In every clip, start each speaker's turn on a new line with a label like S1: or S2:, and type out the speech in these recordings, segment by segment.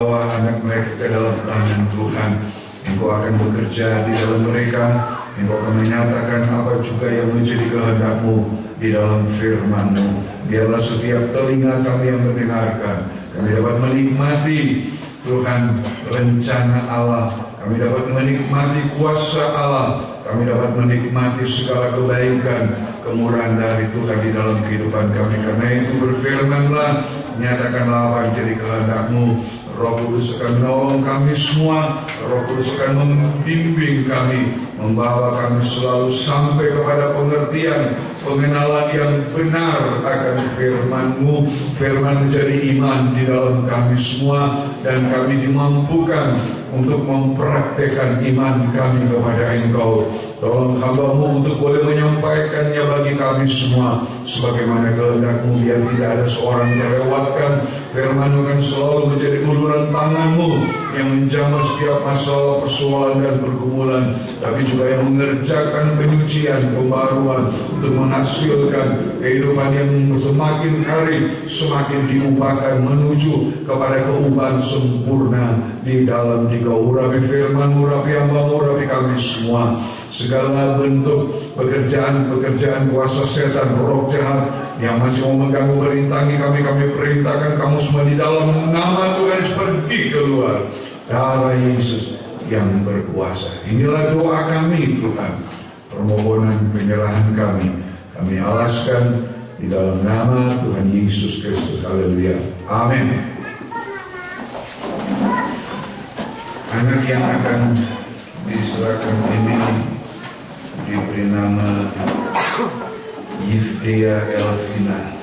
S1: membawa anak mereka ke dalam tangan Tuhan. Engkau akan bekerja di dalam mereka. Engkau akan menyatakan apa juga yang menjadi kehendak-Mu di dalam firman-Mu. Biarlah setiap telinga kami yang mendengarkan, kami dapat menikmati Tuhan rencana Allah. Kami dapat menikmati kuasa Allah. Kami dapat menikmati segala kebaikan, kemurahan dari Tuhan di dalam kehidupan kami. Karena itu berfirmanlah, nyatakanlah apa yang jadi kehendak-Mu. Roh Kudus akan menolong kami semua. Roh Kudus akan membimbing kami, membawa kami selalu sampai kepada pengertian, pengenalan yang benar akan firman-Mu. Firman menjadi iman di dalam kami semua, dan kami dimampukan untuk mempraktekkan iman kami kepada Engkau. Tolong hamba-Mu untuk boleh menyampaikannya bagi kami semua sebagaimana kehendak-Mu, biar tidak ada seorang terlewatkan. Firman-Mu akan selalu menjadi uluran tangan-Mu yang menjamah setiap masalah, persoalan dan pergumulan, tapi juga yang mengerjakan penyucian, pembaruan untuk menghasilkan kehidupan yang semakin hari semakin diubahkan menuju kepada keubahan sempurna di dalam Dikau. Urapi firman-Mu, urapi hamba-Mu, urapi kami semua. Segala bentuk pekerjaan kuasa setan, roh jahat yang masih mau mengganggu, merintangi kami perintahkan kamu semua di dalam nama Tuhan pergi keluar. Darah Yesus yang berkuasa. Inilah doa kami Tuhan, permohonan penyerahan kami alaskan di dalam nama Tuhan Yesus Kristus. Haleluya. Amin. Anak yang akan diserahkan ini diberi nama Yifdea Elvina,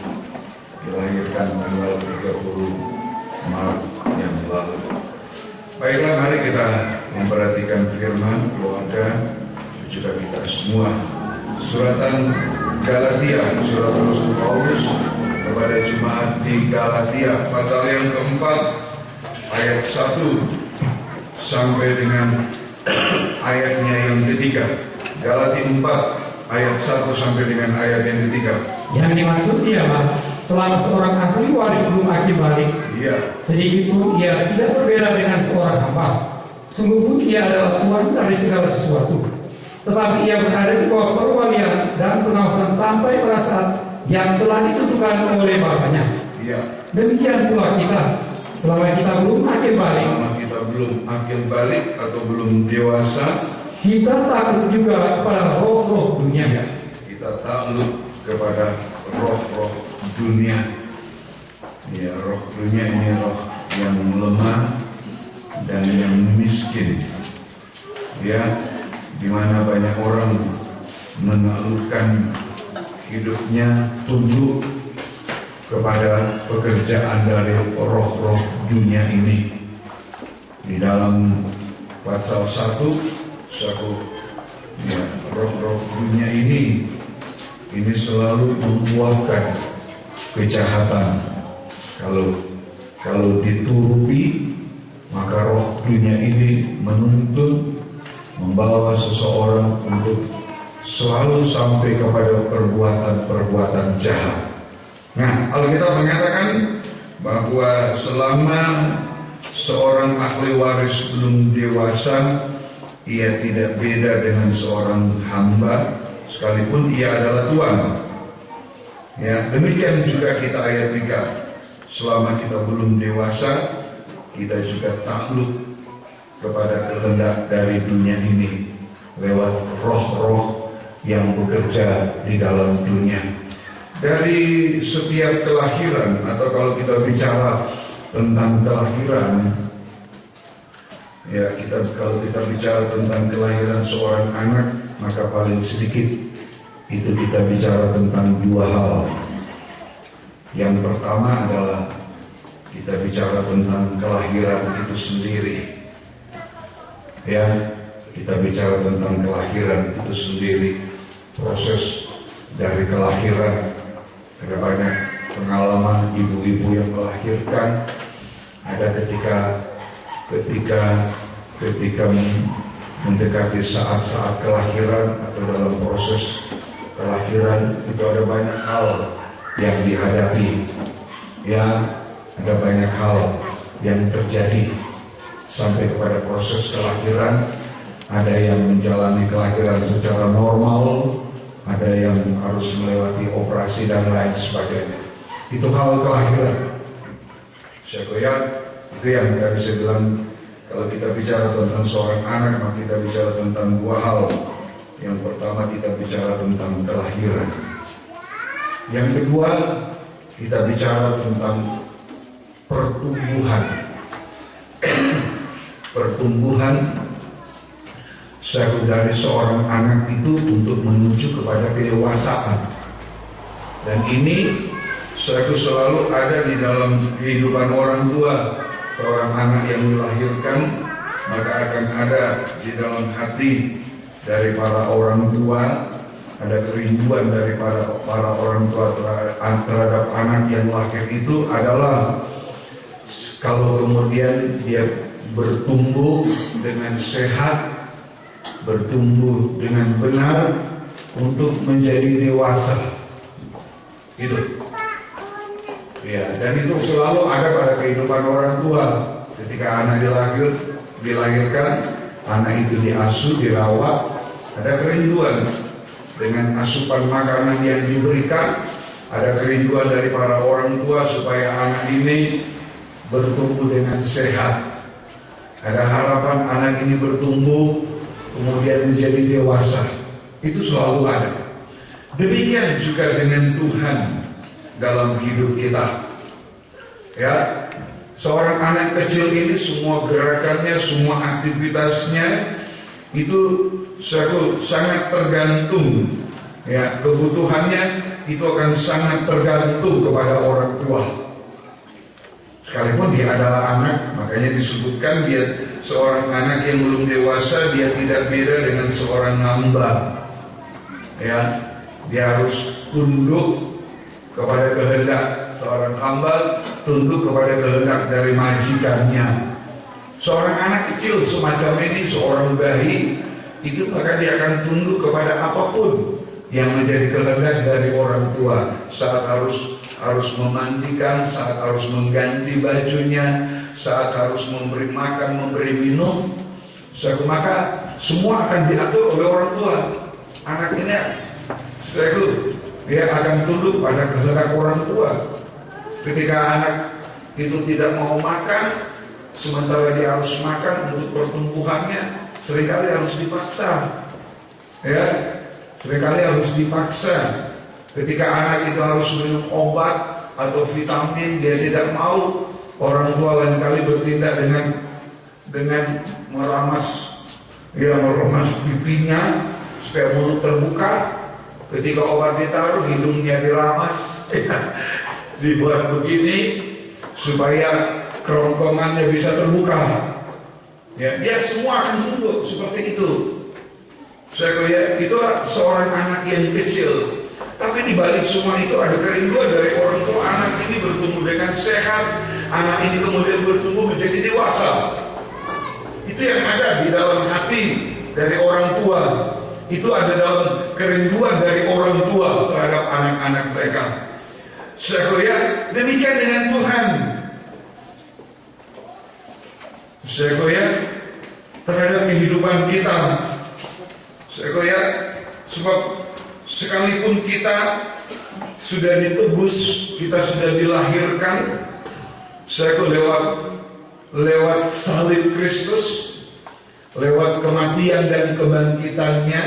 S1: dilahirkan tanggal 30 Maret yang lalu. Baiklah, mari kita memperhatikan firman keluarga juga kita semua. Suratan Galatia, surat Rasul Paulus kepada jemaat di Galatia, pasal yang keempat ayat 1 sampai dengan ayatnya yang ketiga. Galatia 4 ayat 1 sampai dengan ayat yang ketiga.
S2: Yang dimaksud ialah selama seorang ahli waris belum akhir balik, sedikit pun ia tidak berbeda dengan seorang hamba. Sungguh pun ia adalah Tuhan dari segala sesuatu, tetapi ia berada di bawah perwalian dan pengawasan sampai pada saat yang telah ditentukan oleh Bapaknya. Demikian pula kita, selama kita belum akhir balik atau belum dewasa, kita takluk juga kepada roh-roh dunia. Kita takluk kepada roh-roh dunia. Ya, roh dunia ini roh yang lemah dan yang miskin. Ya, di mana banyak orang menaklukkan hidupnya tunduk kepada pekerjaan dari roh-roh dunia ini. Di dalam pasal 1 roh-roh dunia ini selalu membuahkan kejahatan. Kalau dituruti, maka roh dunia ini menuntun, membawa seseorang untuk selalu sampai kepada perbuatan jahat. Nah, Alkitab mengatakan bahwa selama seorang ahli waris belum dewasa, ia tidak beda dengan seorang hamba, sekalipun ia adalah Tuhan. Ya, demikian juga kita ayat 3. Selama kita belum dewasa, kita juga takluk kepada kehendak dari dunia ini lewat roh-roh yang bekerja di dalam dunia. Dari setiap kelahiran, atau kalau kita bicara tentang kelahiran, ya, kalau kita bicara tentang kelahiran seorang anak, maka paling sedikit itu kita bicara tentang dua hal. Yang pertama adalah kita bicara tentang kelahiran itu sendiri. Ya, kita bicara tentang kelahiran itu sendiri, proses dari kelahiran. Ada banyak pengalaman ibu-ibu yang melahirkan. Ada ketika mendekati saat-saat kelahiran atau dalam proses kelahiran, itu ada banyak hal yang dihadapi. Ya, ada banyak hal
S1: yang terjadi sampai kepada proses kelahiran. Ada yang menjalani kelahiran secara normal, ada yang harus melewati operasi dan lain sebagainya. Itu hal kelahiran. Saya goyang, itu yang tadi saya bilang, kalau kita bicara tentang seorang anak, maka kita bicara tentang dua hal. Yang pertama kita bicara tentang kelahiran. Yang kedua kita bicara tentang pertumbuhan. Pertumbuhan dari seorang anak itu untuk menuju kepada kedewasaan. Dan ini selalu ada di dalam kehidupan orang tua. Seorang anak yang dilahirkan, maka akan ada di dalam hati dari para orang tua, ada kerinduan dari para orang tua terhadap anak yang lahir itu adalah kalau kemudian dia bertumbuh dengan sehat, bertumbuh dengan benar untuk menjadi dewasa. Itu. Ya, dan itu selalu ada pada kehidupan orang tua. Ketika anak dilahirkan, anak itu diasuh, dirawat, ada kerinduan dengan asupan makanan yang diberikan, ada kerinduan dari para orang tua supaya anak ini bertumbuh dengan sehat. Ada harapan anak ini bertumbuh kemudian menjadi dewasa. Itu selalu ada. Demikian juga dengan Tuhan dalam hidup kita. Ya, seorang anak kecil ini semua gerakannya, semua aktivitasnya itu sangat tergantung. Ya, kebutuhannya itu akan sangat tergantung kepada orang tua. Sekalipun dia adalah anak, makanya disebutkan dia seorang anak yang belum dewasa, dia tidak beda dengan seorang hamba. Ya, dia harus tunduk kepada kehendak seorang hamba, tunduk kepada kehendak dari majikannya. Seorang anak kecil semacam ini, seorang bayi, itu maka dia akan tunduk kepada apapun yang menjadi kehendak dari orang tua. Saat harus memandikan, saat harus mengganti bajunya, saat harus memberi makan, memberi minum, maka semua akan diatur oleh orang tua. Anak ini dia akan tunduk pada kehendak orang tua. Ketika anak itu tidak mau makan, sementara dia harus makan untuk pertumbuhannya, seringkali harus dipaksa. Ya, seringkali harus dipaksa. Ketika anak itu harus minum obat atau vitamin, dia tidak mau. Orang tua lain kali bertindak dengan meramas pipinya supaya mulut terbuka. Ketika obat ditaruh, hidungnya diramas, dibuat begini supaya kerongkongannya bisa terbuka. Ya, dia semua akan tunduk seperti itu. Itulah seorang anak yang kecil. Tapi di balik semua itu ada kerinduan dari orang tua. Anak ini bertumbuh dengan sehat, anak ini kemudian bertumbuh menjadi dewasa. Itu yang ada di dalam hati dari orang tua. Itu ada dalam kerinduan dari orang tua terhadap anak-anak mereka. Saudara, demikian dengan Tuhan. Saudara, terhadap kehidupan kita. Saudara, sebab sekalipun kita sudah ditebus, kita sudah dilahirkan, lewat salib Kristus, lewat kematian dan kebangkitannya,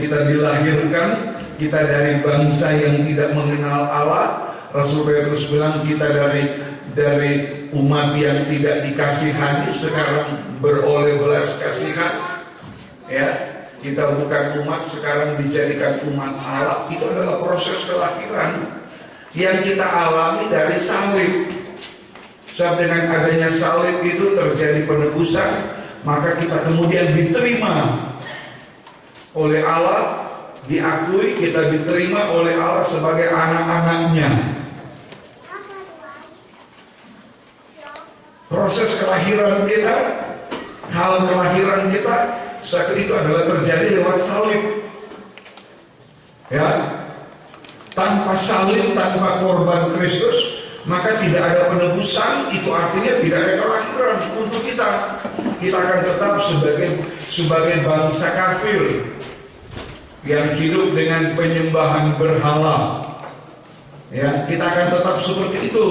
S1: kita dilahirkan, kita dari bangsa yang tidak mengenal Allah. Rasul Petrus bilang kita dari umat yang tidak dikasihani, sekarang beroleh belas kasihan. Ya, kita bukan umat, sekarang dijadikan umat Allah. Itu adalah proses kelahiran yang kita alami dari salib. Sebab dengan adanya salib itu terjadi penebusan, maka kita kemudian diterima oleh Allah, diakui, kita diterima oleh Allah sebagai anak-anaknya. Proses kelahiran kita, hal kelahiran kita saat itu adalah terjadi lewat salib. Ya, tanpa salib, tanpa korban Kristus, maka tidak ada penebusan. Itu artinya tidak ada kelahiran untuk kita. Kita akan tetap sebagai bangsa kafir yang hidup dengan penyembahan berhala. Ya, kita akan tetap seperti itu.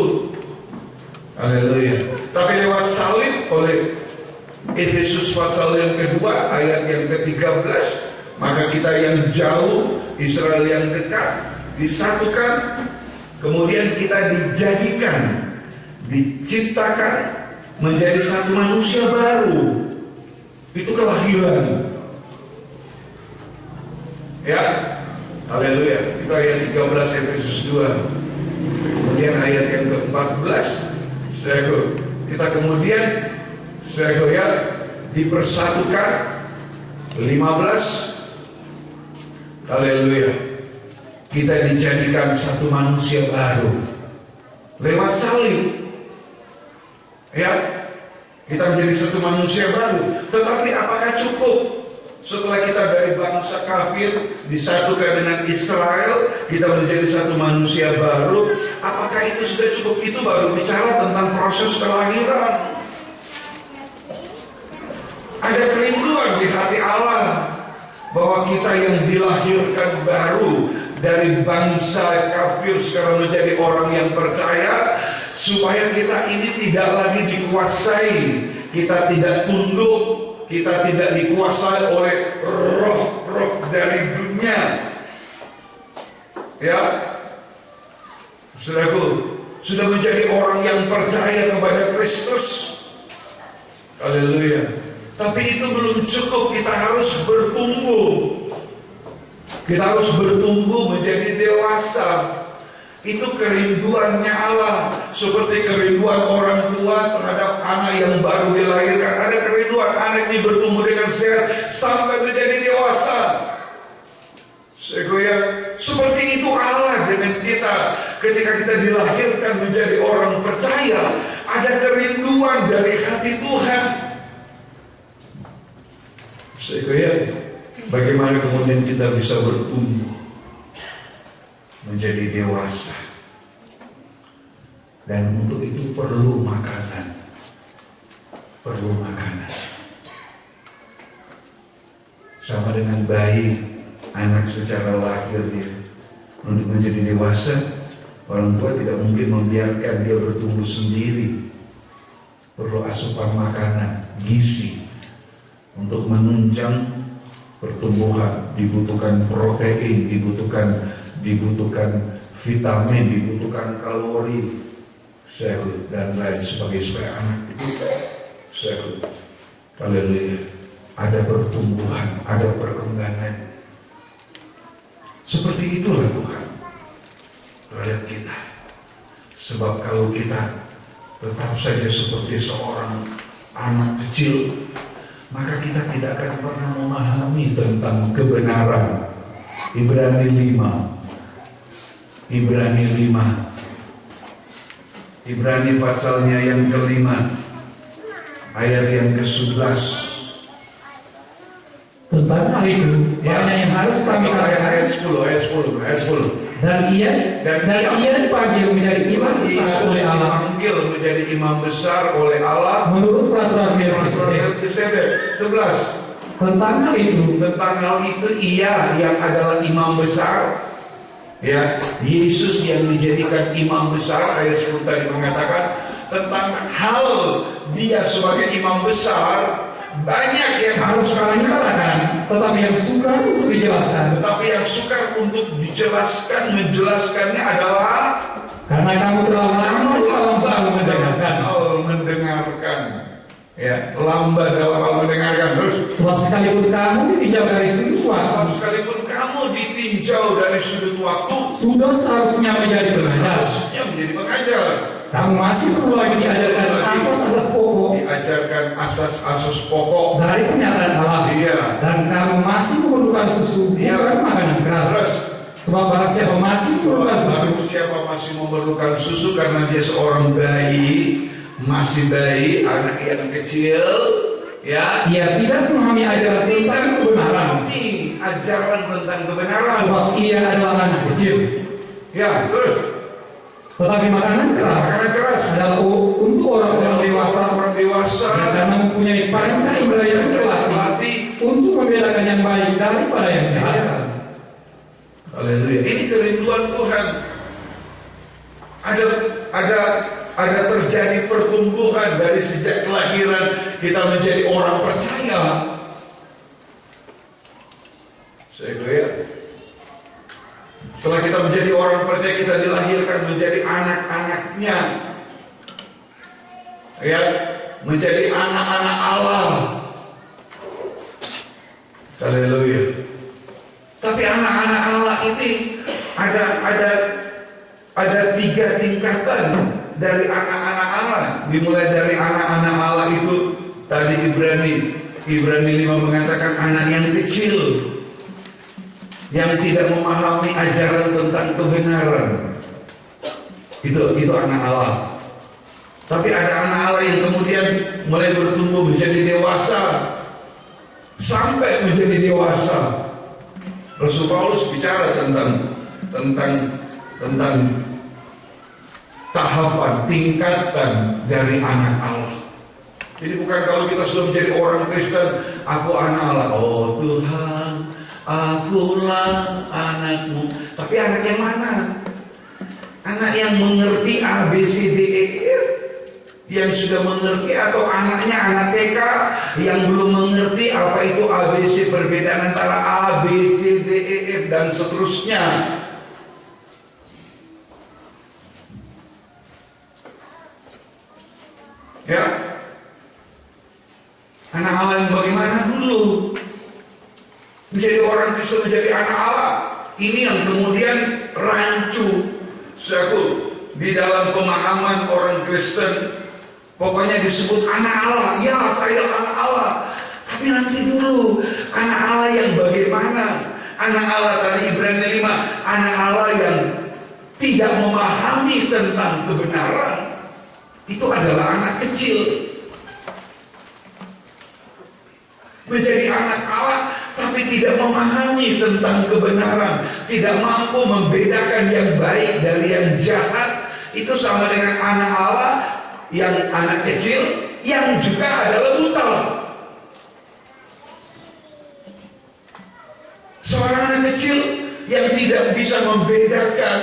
S1: Haleluya. Tapi lewat salib oleh Efesus pasal yang kedua ayat yang ke-13, maka kita yang jauh, Israel yang dekat, disatukan, kemudian kita dijadikan, diciptakan menjadi satu manusia baru. Itu kelahiran. Ya, haleluya. Itu ayat 13 Efesus 2. Kemudian ayat yang ke-14, kita kemudian dipersatukan. 15, haleluya, kita dijadikan satu manusia baru lewat salib. Ya, kita menjadi satu manusia baru. Tetapi apakah cukup setelah kita dari bangsa kafir disatukan dengan Israel, kita menjadi satu manusia baru? Apakah itu sudah cukup? Itu baru bicara tentang proses kelahiran. Ada kerinduan di hati Allah bahwa kita yang dilahirkan baru dari bangsa kafir sekarang menjadi orang yang percaya, supaya kita ini tidak lagi dikuasai, kita tidak tunduk, kita tidak dikuasai oleh roh-roh dari dunia. Ya, saudaraku, sudah menjadi orang yang percaya kepada Kristus. Haleluya. Tapi itu belum cukup, kita harus bertumbuh. Kita harus bertumbuh menjadi dewasa. Itu kerinduannya Allah. Seperti kerinduan orang tua terhadap anak yang baru dilahirkan. Ada kerinduan anak ini bertumbuh dengan sehat sampai menjadi dewasa. Seperti itu Allah dengan kita. Ketika kita dilahirkan menjadi orang percaya, ada kerinduan dari hati Tuhan. Bagaimana kemudian kita bisa bertumbuh menjadi dewasa? Dan untuk itu perlu makanan. Perlu makanan. Sama dengan bayi, anak secara lahir dia. Untuk menjadi dewasa, orang tua tidak mungkin membiarkan dia bertumbuh sendiri. Perlu asupan makanan, gizi. Untuk menunjang pertumbuhan dibutuhkan protein, dibutuhkan vitamin, dibutuhkan kalori, sel dan lain sebagainya supaya anak itu sel. Haleluya. Ada pertumbuhan, ada perkembangan. Seperti itulah Tuhan terhadap kita. Sebab kalau kita tetap saja seperti seorang anak kecil, maka kita tidak akan pernah memahami tentang kebenaran. Ibrani 5. Ibrani pasalnya yang ke-5 ayat yang ke-11.
S3: Tentang hal itu, banyak yang harus kami katakan.
S1: Ayat 10.
S3: Dan ia dipanggil menjadi imam besar oleh Allah.
S1: Dipanggil menjadi imam besar oleh Allah
S3: menurut peraturan Melkisedek.
S1: 11.
S3: Tentang hal
S1: itu ia yang adalah imam besar. Ya, Yesus yang dijadikan imam besar. Ayat 10 tadi mengatakan tentang hal dia sebagai imam besar. Banyak yang harus kami katakan,
S3: tetapi yang sukar untuk dijelaskan.
S1: Menjelaskannya adalah
S3: karena kamu telah lama dalam hal
S1: mendengarkan. Ya, lambat dalam hal mendengarkan. Terus,
S3: sebab sekalipun kamu ditinjau dari sudut waktu, sudah seharusnya menjadi pengajar. Kamu masih perlu lagi diajarkan asas-asas pokok dari pernyataan Allah.
S1: Iya.
S3: Dan kamu masih memerlukan susu, bukan makanan keras. Sebab barang siapa masih memerlukan susu karena dia seorang bayi, masih bayi, anak yang kecil, ya, ia tidak memahami ajaran tentang kebenaran. Sebab ia adalah anak kecil.
S1: Ya, terus
S3: Tetapi makanan keras adalah untuk orang-orang dewasa yang karena mempunyai panca indera yang terlatih untuk membedakan yang baik daripada yang jahat.
S1: Haleluya. Ini kerinduan Tuhan. Ada terjadi pertumbuhan dari sejak kelahiran kita menjadi orang percaya. Saya lihat. Setelah kita menjadi orang percaya, kita dilahirkan menjadi anak-anaknya, ya, menjadi anak-anak Allah. Haleluya. Tapi anak-anak Allah ini ada 3 tingkatan dari anak-anak Allah. Dimulai dari anak-anak Allah itu tadi Ibrani 5 mengatakan anak yang kecil, yang tidak memahami ajaran tentang kebenaran. Itu anak Allah. Tapi ada anak Allah yang kemudian mulai bertumbuh menjadi dewasa, sampai menjadi dewasa. Rasul Paulus bicara tentang tahapan, tingkatan dari anak Allah. Jadi bukan kalau kita sudah menjadi orang Kristen, aku anak Allah. Oh Tuhan, akulah anakmu. Tapi anak yang mana? Anak yang mengerti A, B, C, D, E, F, yang sudah mengerti, atau anaknya anak TK yang belum mengerti apa itu A, B, C, perbedaan antara A, B, C, D, E, F, dan seterusnya. Ya, anak Allah yang bagaimana dulu? Menjadi orang Kristen, menjadi anak Allah. Ini yang kemudian rancu. Suatu di dalam pemahaman orang Kristen, pokoknya disebut anak Allah. Ya, saya anak Allah. Tapi nanti dulu, anak Allah yang bagaimana? Anak Allah tadi Ibrani 5, anak Allah yang tidak memahami tentang kebenaran. Itu adalah anak kecil. Menjadi anak Allah tapi tidak memahami tentang kebenaran, tidak mampu membedakan yang baik dari yang jahat, itu sama dengan anak Allah yang anak kecil yang juga adalah buta. Seorang anak kecil yang tidak bisa membedakan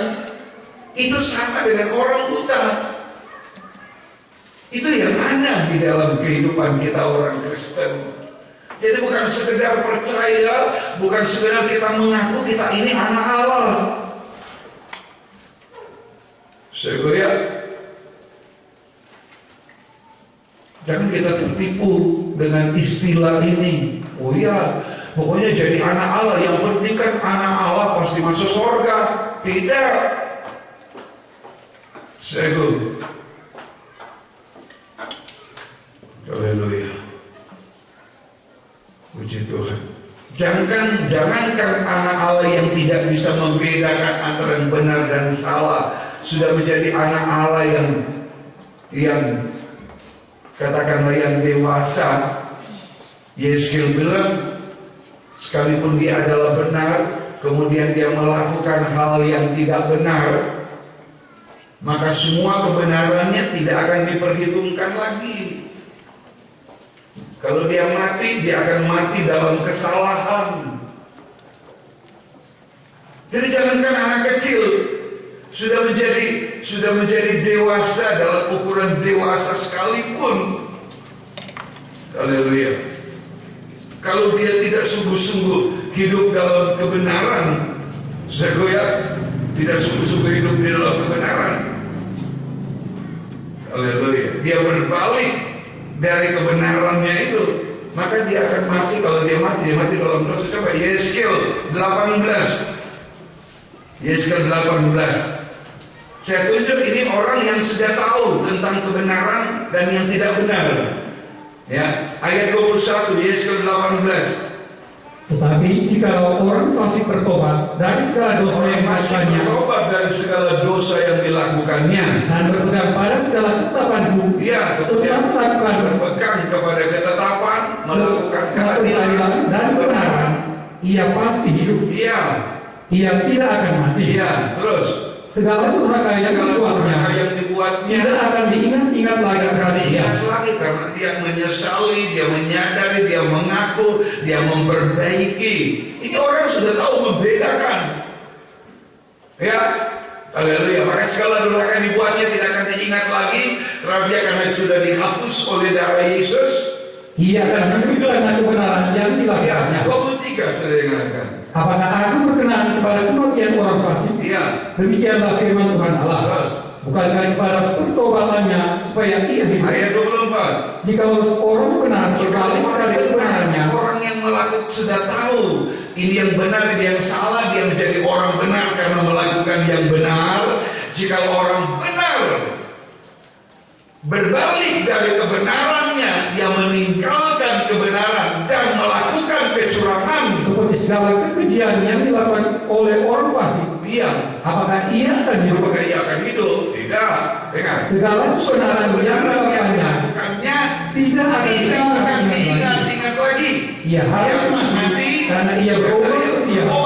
S1: itu sama dengan orang buta. Itu yang ada di dalam kehidupan kita orang Kristen. Jadi bukan sekedar percaya, bukan sekedar kita mengaku kita ini anak Allah. Saya lihat, jangan kita tertipu dengan istilah ini. Oh iya, pokoknya jadi anak Allah, yang penting kan anak Allah pasti masuk surga. Tidak. Saya haleluya. Puji Tuhan. Jangankan anak Allah yang tidak bisa membedakan antara yang benar dan salah, sudah menjadi anak Allah yang katakanlah yang dewasa. Yeskil bilang, sekalipun dia adalah benar, kemudian dia melakukan hal yang tidak benar, maka semua kebenarannya tidak akan diperhitungkan lagi. Kalau dia mati, dia akan mati dalam kesalahan. Jadi jangankan anak kecil sudah menjadi dewasa dalam ukuran dewasa sekalipun. Haleluya. Kalau dia tidak sungguh-sungguh hidup dalam kebenaran, saya tidak sungguh-sungguh hidup di dalam kebenaran. Haleluya. Dia berbalik dari kebenarannya itu, maka dia akan mati. Kalau dia mati dalam dosa. Coba Yeskil 18. Yeskil 18. Saya tunjuk ini orang yang sudah tahu tentang kebenaran dan yang tidak benar. Ya, ayat 21 Yeskil 18.
S3: Tetapi jika orang fasik bertobat dari segala dosa yang dilakukannya,
S1: bertobat dari segala dosa yang dilakukannya,
S3: dan berpegang pada segala ketetapanku, serta melakukan
S1: berpegang kepada ketetapan, melakukan keadilan
S3: dan kebenaran, ia pasti hidup. Ia tidak akan mati.
S1: Terus
S3: segala durhaka yang dibuatnya tidak akan diingat-ingat lagi
S1: karena dia menyesali, dia menyadari, dia mengaku, dia memperbaiki. Ini orang sudah tahu membedakan. Ya, haleluya. Maka segala durhaka yang dibuatnya tidak akan diingat lagi, tetapi karena sudah dihapus oleh darah Yesus,
S3: ia akan hidup dengan kebenaran yang dilakukannya.
S1: 23 saya dengarkan.
S3: Apakah aku berkenan kepada kematian orang fasik?
S1: Iya.
S3: Demikianlah firman Tuhan Allah. Bukankah kepada pertobatannya supaya ia hidup?
S1: Ayat 24.
S3: Jika orang benar sekali dari kebenarannya,
S1: orang yang melakukan sudah tahu ini yang benar, ini yang salah, dia menjadi orang benar karena melakukan yang benar. Jika orang benar berbalik dari kebenarannya, dia meninggalkan kebenaran dan melakukan kecurangan,
S3: seperti segala kekejian yang dilakukan oleh orang fasik, apakah ia akan hidup?
S1: Apakah ia akan hidup? Tidak. Dengar.
S3: Segala kebenaran yang dilakukannya tidak akan
S1: diingat lagi.
S3: Ia harus mati karena ia berubah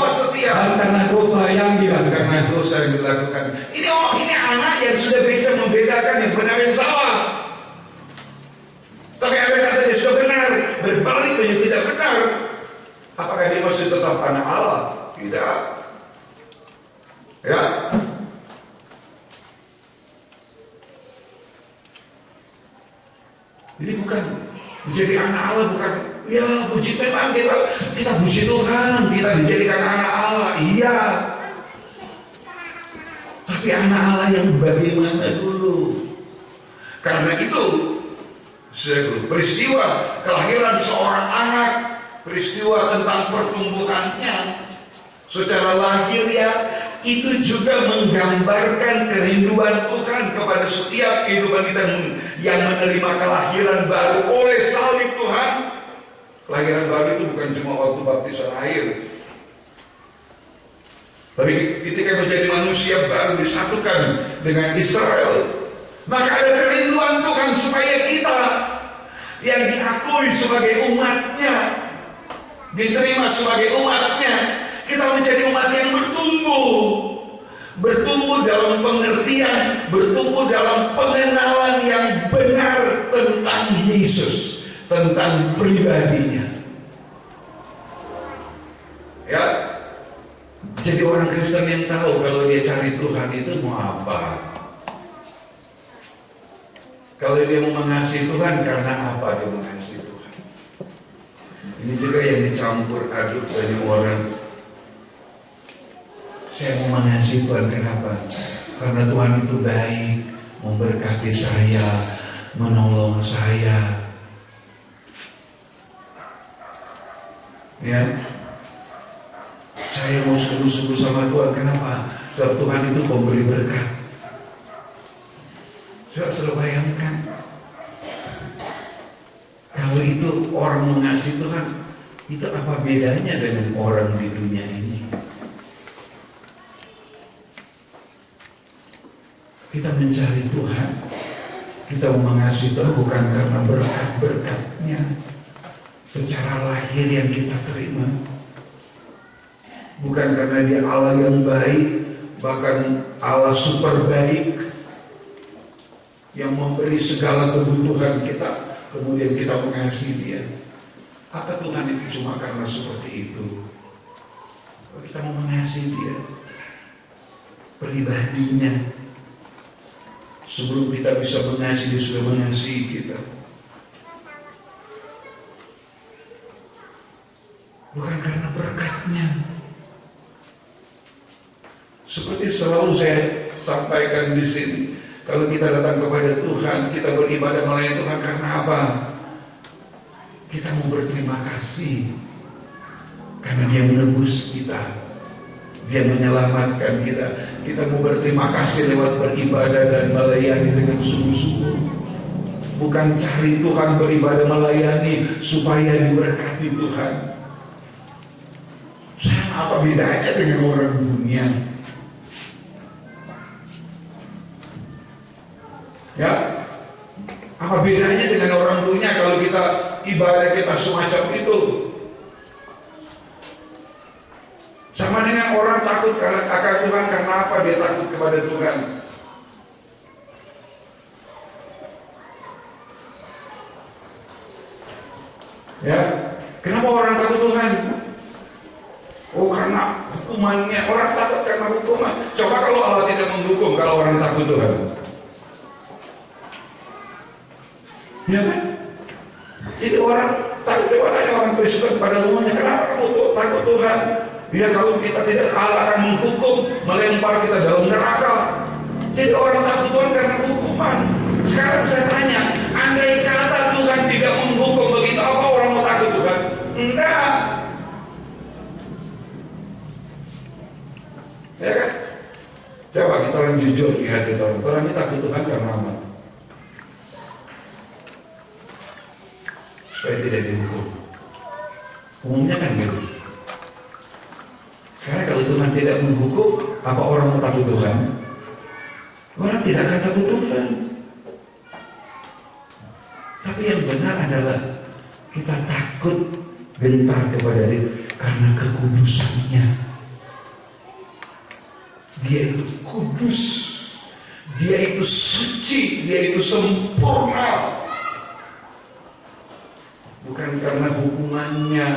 S3: setia dan karena dosa yang dilakukan.
S1: Ini anak yang sudah bisa membedakan yang benar yang salah. Tapi ada kata dia sudah benar, berbalik menjadi tidak benar. Apakah dia masih tetap anak Allah? Tidak. Ya. Jadi bukan menjadi anak Allah, bukan ya puji memang kita puji Tuhan, kita dijadikan anak Allah, iya. Tapi anak Allah yang bagaimana dulu? Karena itu peristiwa kelahiran seorang anak, peristiwa tentang pertumbuhannya secara lahiriah itu juga menggambarkan kerinduan Tuhan kepada setiap kehidupan kita yang menerima kelahiran baru oleh salib Tuhan. Kelahiran baru itu bukan cuma waktu baptisan air, tapi ketika menjadi manusia baru disatukan dengan Israel, maka ada kerinduan Tuhan supaya kita yang diakui sebagai umatnya, diterima sebagai umatnya, kita menjadi umat yang bertumbuh dalam pengertian, bertumbuh dalam pengenalan yang benar tentang Yesus, tentang pribadinya. Ya, jadi orang Kristen yang tahu kalau dia cari Tuhan itu mau apa. Kalau dia mau mengasihi Tuhan, karena apa dia mengasihi Tuhan? Ini juga yang dicampur aduk banyak orang. Saya mau mengasihi Tuhan, kenapa? Karena Tuhan itu baik, memberkati saya, menolong saya. Ya, saya mau sungguh-sungguh sama Tuhan, kenapa? Sebab Tuhan itu pemberi berkat. Saya selalu bayangkan, kalau itu orang mengasihi Tuhan, itu apa bedanya dengan orang di dunia ini? Kita mencari Tuhan, kita mengasihi Tuhan bukan karena berkat-berkatnya secara lahir yang kita terima, bukan karena dia Allah yang baik, bahkan Allah super baik yang memberi segala kebutuhan kita, kemudian kita mengasihi dia. Apa Tuhan itu cuma karena seperti itu? Kalau kita mau mengasihi dia, pribadinya, sebelum kita bisa mengasihi, dia sudah mengasihi kita. Bukan karena berkatnya. Seperti selalu saya sampaikan di sini, kalau kita datang kepada Tuhan, kita beribadah melayani Tuhan karena apa? Kita mau berterima kasih karena Dia menebus kita, Dia menyelamatkan kita. Kita mau berterima kasih lewat beribadah dan melayani dengan sungguh-sungguh. Bukan cari Tuhan beribadah melayani supaya diberkati Tuhan. Apa bedanya dengan orang dunia? Ya, apa bedanya dengan orang dunia kalau kita ibadah kita semacam itu? Sama dengan orang takut takut akan Tuhan karena apa? Dia takut kepada Tuhan. Ya, kenapa orang takut Tuhan? Oh, karena hukumannya. Orang takut karena hukuman. Coba kalau Allah tidak menghukum, kalau orang takut Tuhan. Ya kan? Jadi orang takut. Coba tanya orang Kristen pada umumnya, kenapa kamu takut Tuhan? Ya, kalau kita tidak, Allah akan menghukum, melempar kita dalam neraka. Jadi orang takut Tuhan karena hukuman. Sekarang saya tanya, andai kata Tuhan tidak menghukum, begitu apa orang mau takut Tuhan? Enggak. Ya kan? Coba kita orang jujur di hati orang. Orang ini takut Tuhan karena apa? Supaya tidak dihukum. Umumnya kan gitu. Sekarang kalau Tuhan tidak menghukum, apa orang mau takut Tuhan? Orang tidak akan takut Tuhan. Tapi yang benar adalah kita takut gentar kepada Dia karena kekudusannya. Dia itu kudus, Dia itu suci, Dia itu sempurna. Bukan karena hukumannya.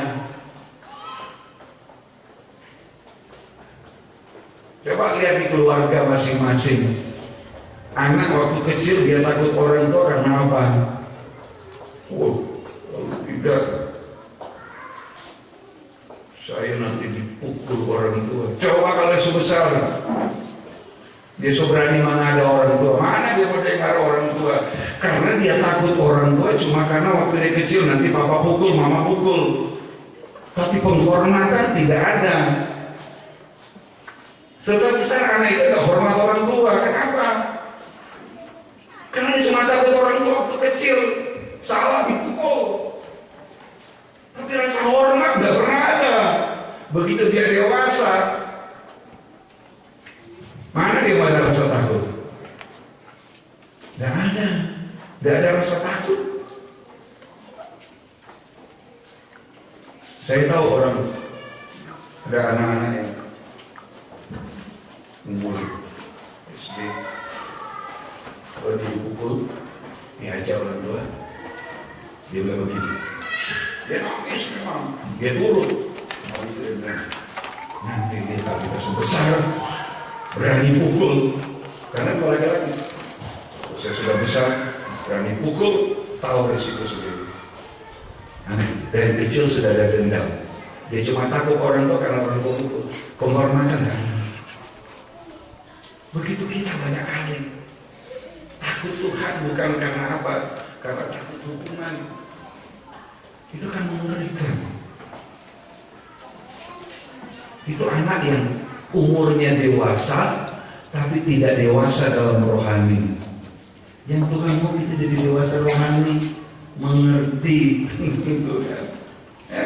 S1: Coba lihat di keluarga masing-masing. Anak waktu kecil dia takut orang tua karena apa? Oh, kalau tidak, saya nanti dipukul orang tua. Coba kalau sebesar dia soberani mana ada orang tua, mana dia mau dengar orang tua? Karena dia takut orang tua cuma karena waktu dia kecil nanti papa pukul, mama pukul. Tapi penghormatan tidak ada. Setelah besar anak itu tidak hormat orang tua. Kenapa? Karena dia cuma takut orang tua waktu kecil, salah dipukul. Tapi rasa hormat tidak pernah ada. Begitu dia dewasa, mana dia ada rasa takut? Tidak ada. Tidak ada rasa takut. Saya tahu orang, ada anak-anak yang umur SD, kalau dipukul, diajar orang tua, dia bilang begini, dia nangis memang, dia turun. Nanti dia kalau kita sebesar berani pukul, karena kalau lagi saya sudah besar berani pukul, tahu resiko sendiri. Dari kecil sudah ada dendam. Dia cuma takut orang tua karena orang tua pukul. Penghormatan kan? Begitu kita banyak kali takut Tuhan bukan karena apa? Karena takut hukuman. Itu kan mengerikan. Itu anak yang umurnya dewasa tapi tidak dewasa dalam rohani. Yang Tuhan mau kita jadi dewasa rohani, mengerti gitu kan. Ya.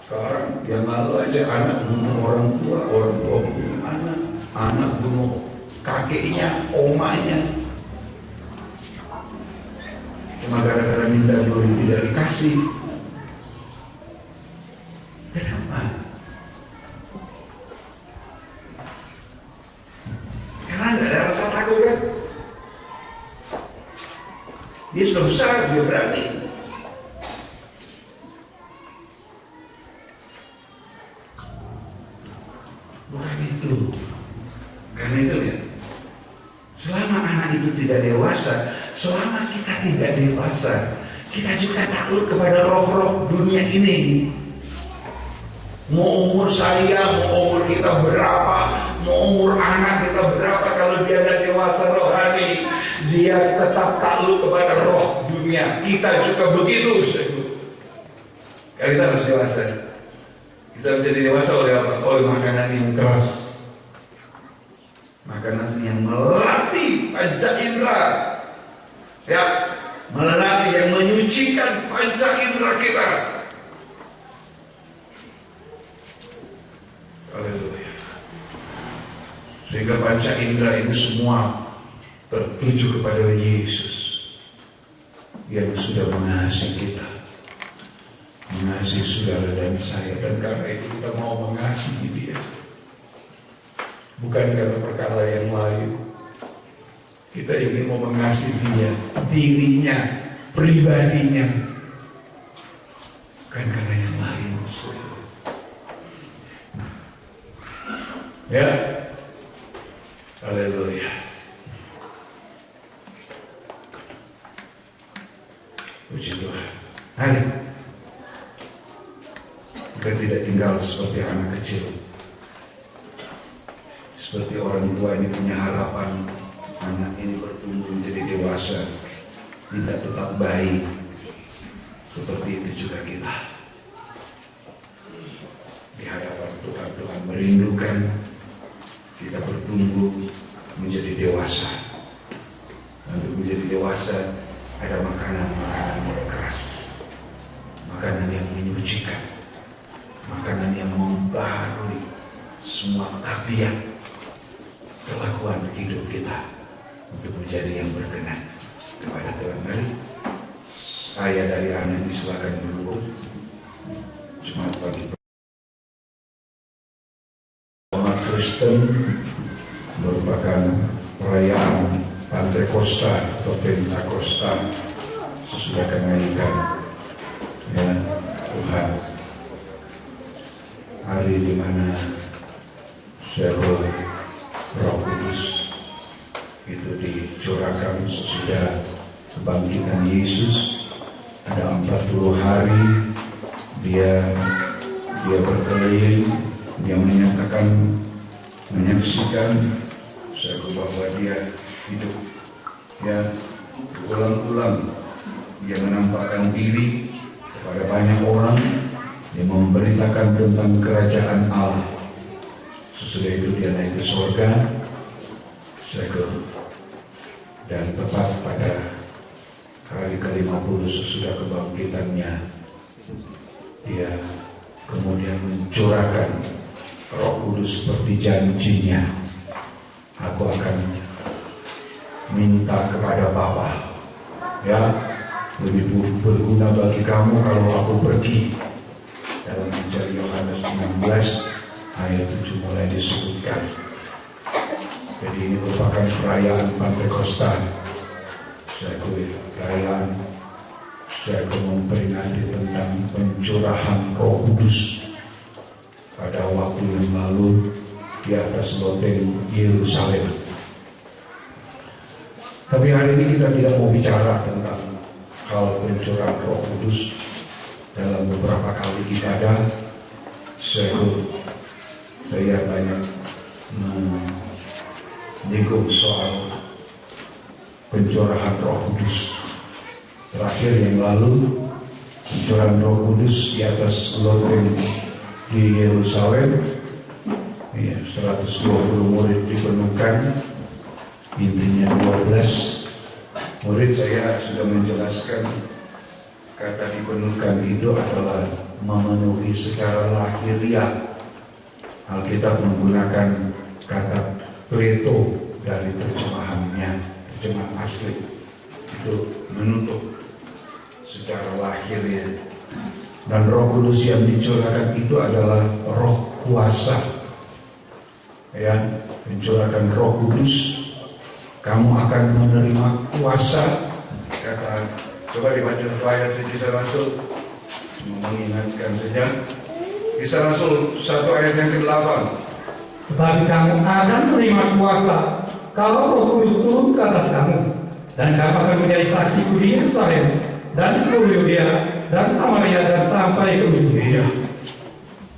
S1: Sekarang yang malu aja anak bunuh orang tua bunuh anak bunuh kakeknya, omanya. Cuma gara-gara minta duit tidak dikasih. Kenapa? Karena nggak ada rasa takut kan? Dia sudah besar, dia berani. Bukan itu. Karena itu ya. Selama anak itu tidak dewasa, selama kita tidak dewasa, kita juga takut kepada roh-roh dunia ini. Mau umur saya, mau umur kita berapa, mau umur anak kita berapa, kalau dia tidak dewasa rohani, dia tetap takluk kepada roh dunia. Kita juga begitu. Kita harus dewasa. Kita menjadi dewasa oleh apa? Oleh makanan yang keras, makanan yang melatih panca indera, ya, melatih yang menyucikan panca indera kita. Haleluya. Sehingga panca indera itu semua tertuju kepada Yesus yang sudah mengasihi kita.
S2: mengasihi saudara dan saya, dan karena itu kita mau mengasihi dia, bukan karena perkara yang lain. Kita ingin mau mengasihi dia, dirinya, pribadinya, bukan karena yang lain. Ya, haleluya. Puji Tuhan. Hari kita tidak tinggal seperti anak kecil, seperti orang tua ini punya harapan anak ini bertumbuh menjadi dewasa, tidak tetap baik. Seperti itu juga kita di hadapan Tuhan. Tuhan merindukan kita bertumbuh menjadi dewasa. Untuk menjadi dewasa ada makanan-makanan yang keras, makanan yang menyucikan, makanan yang membaharui semua tabiat kelakuan hidup kita untuk menjadi yang berkenan kepada Tuhan. Mari saya dari anak silakan dulu. Jumat pagi. Umat Kristen merupakan perayaan Pantekosta atau Pentakosta sesudah kenaikan ya Tuhan, hari di mana seluruh Roh Kudus itu dicurahkan sesudah kebangkitan Yesus. Ada 40 hari dia berkeliling, dia menyatakan, menyaksikan bahwa dia hidup, ya ulang-ulang dia menampakkan diri kepada banyak orang, dia memberitakan tentang kerajaan Allah. Sesudah itu dia naik ke surga, dan tepat pada hari ke-50 sesudah kebangkitannya, dia kemudian mencurahkan Roh Kudus seperti janjinya. Aku akan minta kepada Bapa, ya, lebih berguna bagi kamu kalau aku pergi. Dalam Injil Yohanes 16 ayat 7 mulai disebutkan. Jadi ini merupakan perayaan Pantekosta. Perayaan saya memperingati tentang pencurahan Roh Kudus pada waktu yang lalu di atas loteng Yerusalem. Tapi hari ini kita tidak mau bicara tentang hal pencurahan Roh Kudus. Dalam beberapa kali ibadah saya banyak menyinggung soal pencurahan Roh Kudus. Terakhir yang lalu, pencurahan Roh Kudus di atas loteng di Yerusalem, ya, 120 murid dipenuhkan, intinya 12 murid. Saya sudah menjelaskan kata dipenuhkan itu adalah memenuhi secara lahiriah. Alkitab menggunakan kata pleto dari terjemahannya, terjemahan asli itu menutup secara lahiriah. Dan Roh Kudus yang dicurahkan itu adalah Roh kuasa. Ya, mencurahkan Roh Kudus, kamu akan menerima kuasa. Kata, coba dibaca supaya saya bisa Rasul, mengingatkan saja. Kisah Rasul 1 ayat yang ke-8.
S3: Tetapi kamu akan menerima kuasa kalau Roh Kudus turun ke atas kamu, dan kamu akan menjadi saksiku di Yerusalem dan di seluruh Yudea dan Samaria dan sampai ke ujung dunia.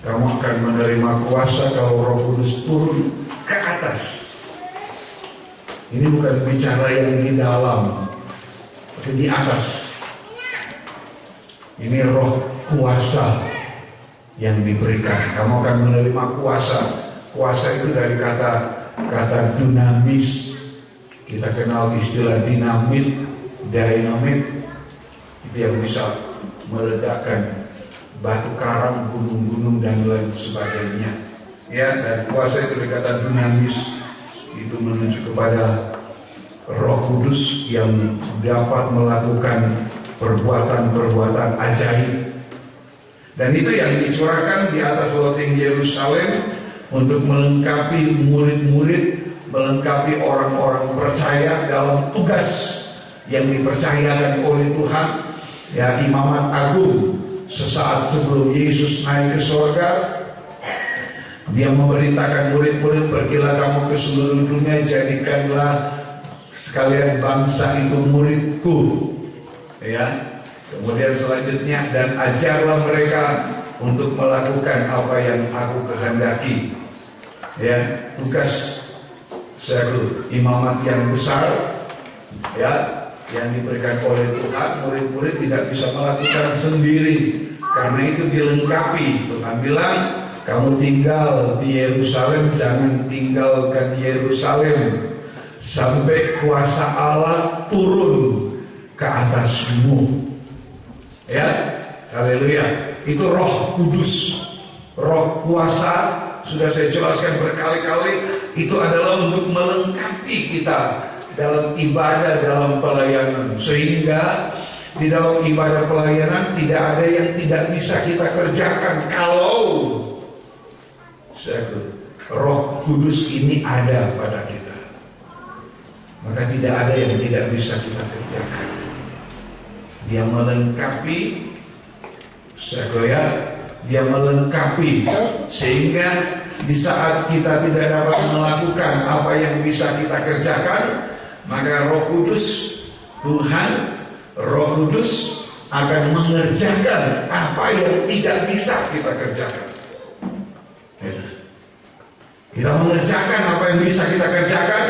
S2: Kamu akan menerima kuasa kalau Roh Kudus turun ke atas. Ini bukan bicara yang di dalam, tapi di atas. Ini roh kuasa yang diberikan. Kamu akan menerima kuasa. Kuasa itu dari kata dunamis. Kita kenal istilah dinamit, dynamit, itu yang bisa meledakkan batu karang, gunung-gunung dan lain sebagainya. Ya, dan kuasa itu dikata dinamis, itu menuju kepada Roh Kudus yang dapat melakukan perbuatan-perbuatan ajaib.
S1: Dan itu yang dicurahkan di atas loteng Yerusalem untuk melengkapi murid-murid, melengkapi orang-orang percaya dalam tugas yang dipercayakan oleh Tuhan. Ya, imamat agung sesaat sebelum Yesus naik ke surga, dia memerintahkan murid-murid, pergilah kamu ke seluruh dunia, jadikanlah sekalian bangsa itu muridku. Ya. Kemudian selanjutnya, dan ajarlah mereka untuk melakukan apa yang aku kehendaki. Ya, tugas imamat yang besar, ya, yang diberikan oleh Tuhan. Murid-murid tidak bisa melakukan sendiri, karena itu dilengkapi. Tuhan bilang, kamu tinggal di Yerusalem, jangan tinggalkan Yerusalem sampai kuasa Allah turun ke atasmu. Ya, haleluya. Itu Roh Kudus, Roh kuasa. Sudah saya jelaskan berkali-kali, itu adalah untuk melengkapi kita dalam ibadah, dalam pelayanan. Sehingga di dalam ibadah pelayanan tidak ada yang tidak bisa kita kerjakan kalau Roh Kudus ini ada pada kita. Maka tidak ada yang tidak bisa kita kerjakan. Dia melengkapi, dia melengkapi, sehingga di saat kita tidak dapat melakukan apa yang bisa kita kerjakan, maka Roh Kudus, Tuhan, Roh Kudus akan mengerjakan apa yang tidak bisa kita kerjakan. Kita mengerjakan apa yang bisa kita kerjakan,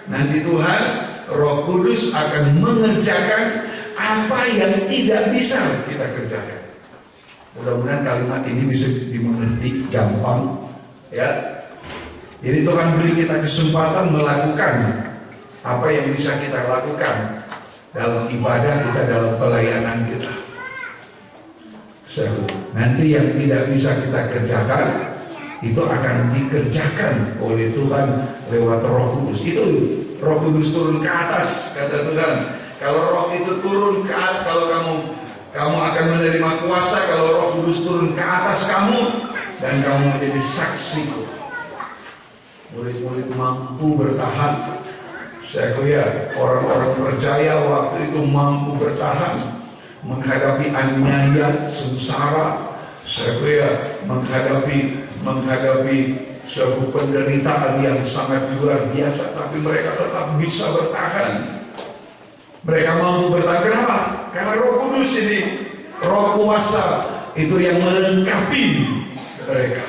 S1: nanti Tuhan, Roh Kudus akan mengerjakan apa yang tidak bisa kita kerjakan. Mudah-mudahan kalimat ini bisa dimengerti gampang, ya. Jadi Tuhan beri kita kesempatan melakukan apa yang bisa kita lakukan dalam ibadah kita, dalam pelayanan kita. Nanti yang tidak bisa kita kerjakan itu akan dikerjakan oleh Tuhan lewat Roh Kudus. Itu Roh Kudus turun ke atas, kata Tuhan. Kalau Roh itu turun ke atas, kalau kamu akan menerima kuasa kalau Roh Kudus turun ke atas kamu, dan kamu menjadi saksiku. Murid-murid mampu bertahan. Saya kira orang-orang percaya waktu itu mampu bertahan menghadapi aniaya, sengsara. Saya kira menghadapi suatu penderitaan yang sangat luar biasa, tapi mereka tetap bisa bertahan. Mereka mampu bertahan. Kenapa? Karena Roh Kudus ini, Roh kuasa itu yang melengkapi mereka.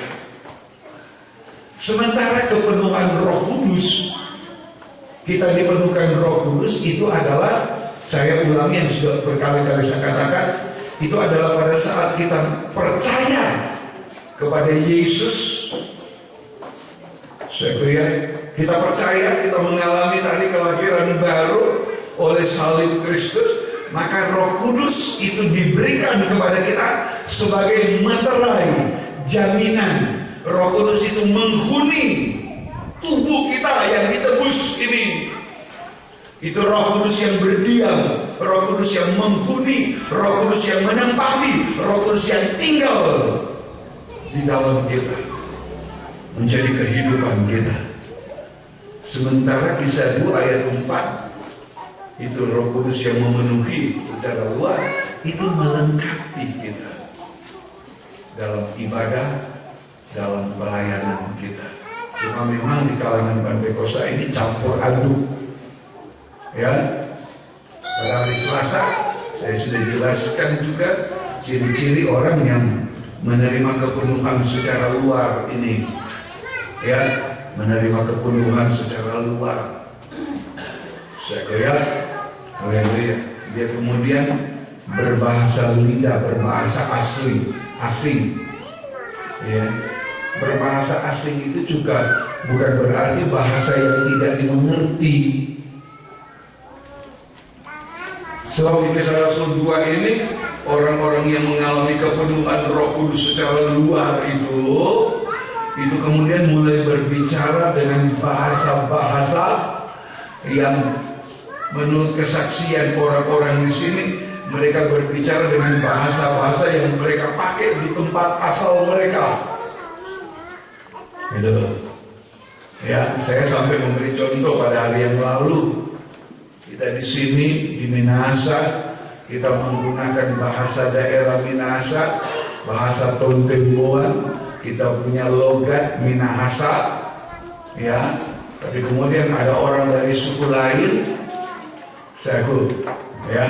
S1: Sementara kepenuhan Roh Kudus, kita dipenuhkan Roh Kudus itu adalah, saya ulangi yang sudah berkali-kali saya katakan, itu adalah pada saat kita percaya kepada Yesus. Kita percaya, kita mengalami tadi kelahiran baru oleh salib Kristus, maka Roh Kudus itu diberikan kepada kita sebagai materai jaminan. Roh Kudus itu menghuni tubuh kita yang ditebus ini. Itu Roh Kudus yang berdiam, Roh Kudus yang menghuni, Roh Kudus yang menempati, Roh Kudus yang tinggal di dalam kita, menjadi kehidupan kita. Sementara Kisah 2 ayat 4, itu Roh Kudus yang memenuhi secara luar, itu melengkapi kita dalam ibadah, dalam pelayanan kita. Cuma memang di kalangan Pantekosta ini campur aduk, ya. Pada hari Selasa saya sudah jelaskan juga ciri-ciri orang yang menerima kepenuhan secara luar ini, ya, menerima kepenuhan secara luar. Saya kira dia kemudian berbahasa lidah, berbahasa asing, ya. Berbahasa asing itu juga bukan berarti bahasa yang tidak dimengerti. Sebab di Kisah Rasul 2 ini, orang-orang yang mengalami kepenuhan Roh Kudus secara luar itu kemudian mulai berbicara dengan bahasa-bahasa yang menurut kesaksian orang-orang di sini mereka berbicara dengan bahasa-bahasa yang mereka pakai di tempat asal mereka. Gitu. Ya, saya sampai memberi contoh pada hari yang lalu. Kita di sini di Minahasa, kita menggunakan bahasa daerah Minahasa, bahasa Tontemboan. Kita punya logat Minahasa, ya. Tapi kemudian ada orang dari suku lain, ya.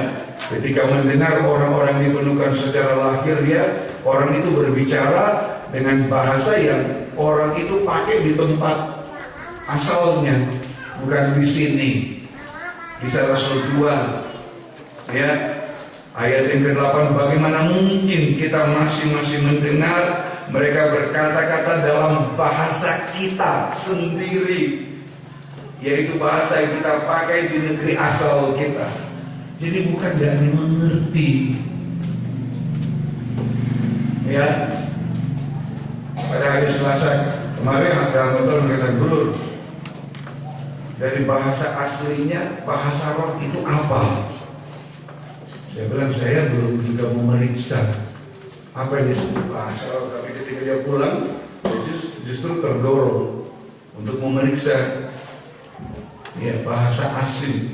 S1: Ketika mendengar orang-orang dipenuhkan secara lahir dia, orang itu berbicara dengan bahasa yang orang itu pakai di tempat asalnya, bukan di sini. Kisah Rasul 2, ya, ayat yang ke-8, bagaimana mungkin kita masih mendengar mereka berkata-kata dalam bahasa kita sendiri, yaitu bahasa yang kita pakai di negeri asal kita. Jadi bukan dari mengerti, ya. Pada hari Selasa kemarin ada motor mengatakan, Bro, dari bahasa aslinya, bahasa roh itu apa? Saya bilang saya belum juga memeriksa apa yang disebut bahasa roh, tapi ketika dia pulang justru terdorong untuk memeriksa, ya, bahasa asli,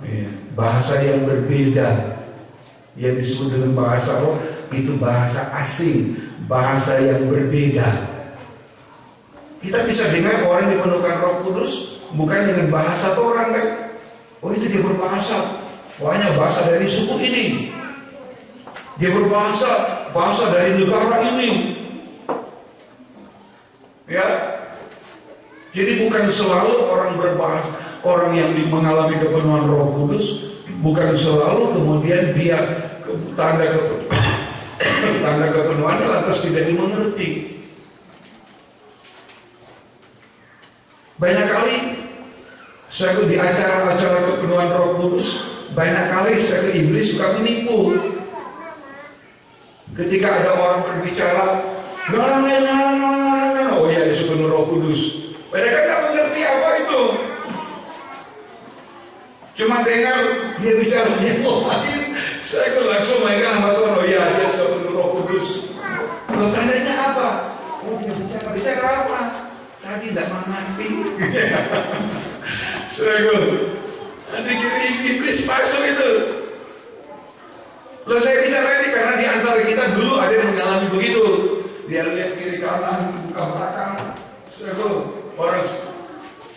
S1: ya, bahasa yang berbeda yang disebut dengan bahasa roh itu bahasa asing, bahasa yang berbeda. Kita bisa dengar orang dipenuhkan Roh Kudus bukan dengan bahasa orang, kan? Oh, itu dia berbahasa, pokoknya bahasa dari suku ini, dia berbahasa dari negara ini, ya. Jadi bukan selalu orang berbahasa, orang yang mengalami kepenuhan Roh Kudus bukan selalu kemudian dia tanda kepenuhannya lantas tidak dimengerti. Banyak kali saya di acara-acara kepenuhan Roh Kudus, banyak kali saya ke iblis suka menipu. Ketika ada orang berbicara, oh ya, disebut Roh Kudus. Mereka tidak mengerti apa itu. Cuma dengar dia bicara dia lain, saya langsung mainkan sama Tuhan. Oh ya, dia sudah penuh Roh Kudus. Lo tandanya apa? Oh, dia bicara apa? Tadi tidak mengerti. Nanti iblis masuk itu. Lo saya bicara ini karena di antara kita dulu ada yang mengalami begitu. Dia lihat kiri kanan, buka belakang. Orang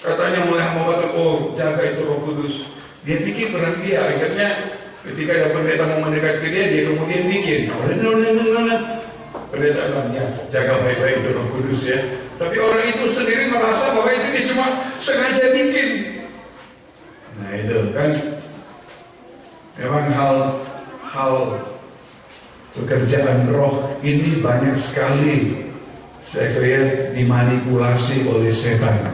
S1: katanya mulai membaca, oh jaga itu Roh Kudus. Dia pikir benar dia. Akhirnya ketika ada pendeta mau mendekat ke dia, dia kemudian bikin. Pendeta bilang, ya, jaga baik-baik itu Roh Kudus, ya. Tapi orang itu sendiri merasa bahwa itu dia cuma sengaja bikin. Nah itu kan memang hal pekerjaan roh ini banyak sekali saya lihat dimanipulasi oleh setan.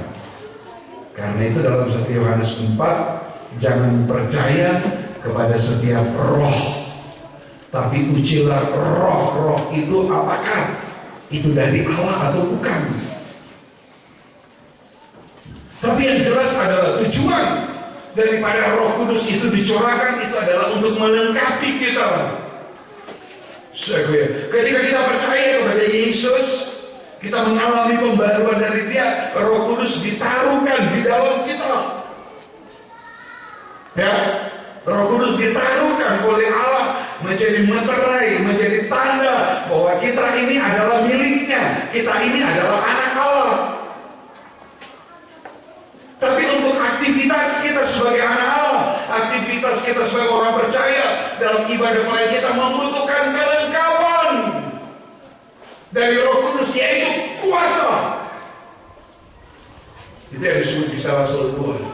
S1: Karena itu dalam 1 Yohanes 4, jangan percaya kepada setiap roh, tapi ujilah roh-roh itu apakah itu dari Allah atau bukan. Tapi yang jelas adalah tujuan daripada Roh Kudus itu dicurahkan itu adalah untuk melengkapi kita. Ketika kita percaya kepada Yesus, kita mengalami pembaruan dari Dia, Roh Kudus ditaruhkan di dalam kita. Ya, Roh Kudus ditaruhkan oleh Allah menjadi meterai, menjadi tanda bahwa kita ini adalah miliknya, kita ini adalah anak Allah. Tapi untuk aktivitas kita sebagai anak Allah, aktivitas kita sebagai orang percaya dalam ibadah pelayanan kita membutuhkan kelengkapan dari Roh Kudus, yaitu kuasa. Itu yang disebut di Rasul 2.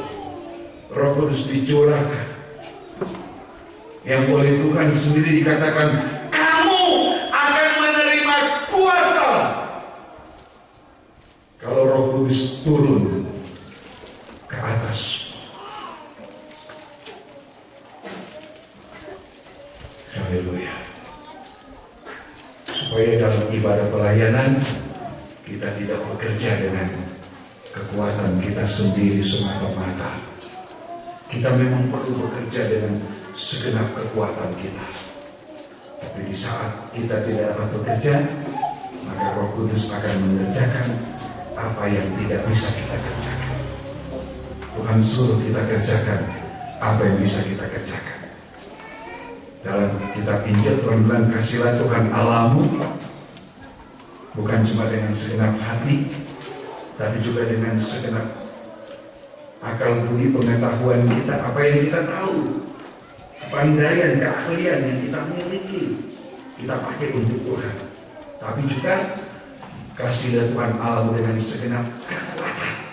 S1: Roh Kudus dicurahkan, yang oleh Tuhan sendiri dikatakan, kamu akan menerima kuasa kalau Roh Kudus turun ke atas. Haleluya. Supaya dalam ibadah pelayanan kita tidak bekerja dengan kekuatan kita sendiri semata-mata. kita memang perlu bekerja dengan segenap kekuatan kita. Tapi di saat kita tidak dapat bekerja, maka Roh Kudus akan mengerjakan apa yang tidak bisa kita kerjakan. Tuhan suruh kita kerjakan apa yang bisa kita kerjakan. Dalam kitab Injil Tuhan bilang, kasihlah Tuhan Allahmu bukan cuma dengan segenap hati, tapi juga dengan segenap akal budi pengetahuan kita, apa yang kita tahu, kepandaian, keahlian yang kita miliki, kita pakai untuk Tuhan. Tapi juga kasihlah Tuhan Allahmu dengan segenap kekuatan.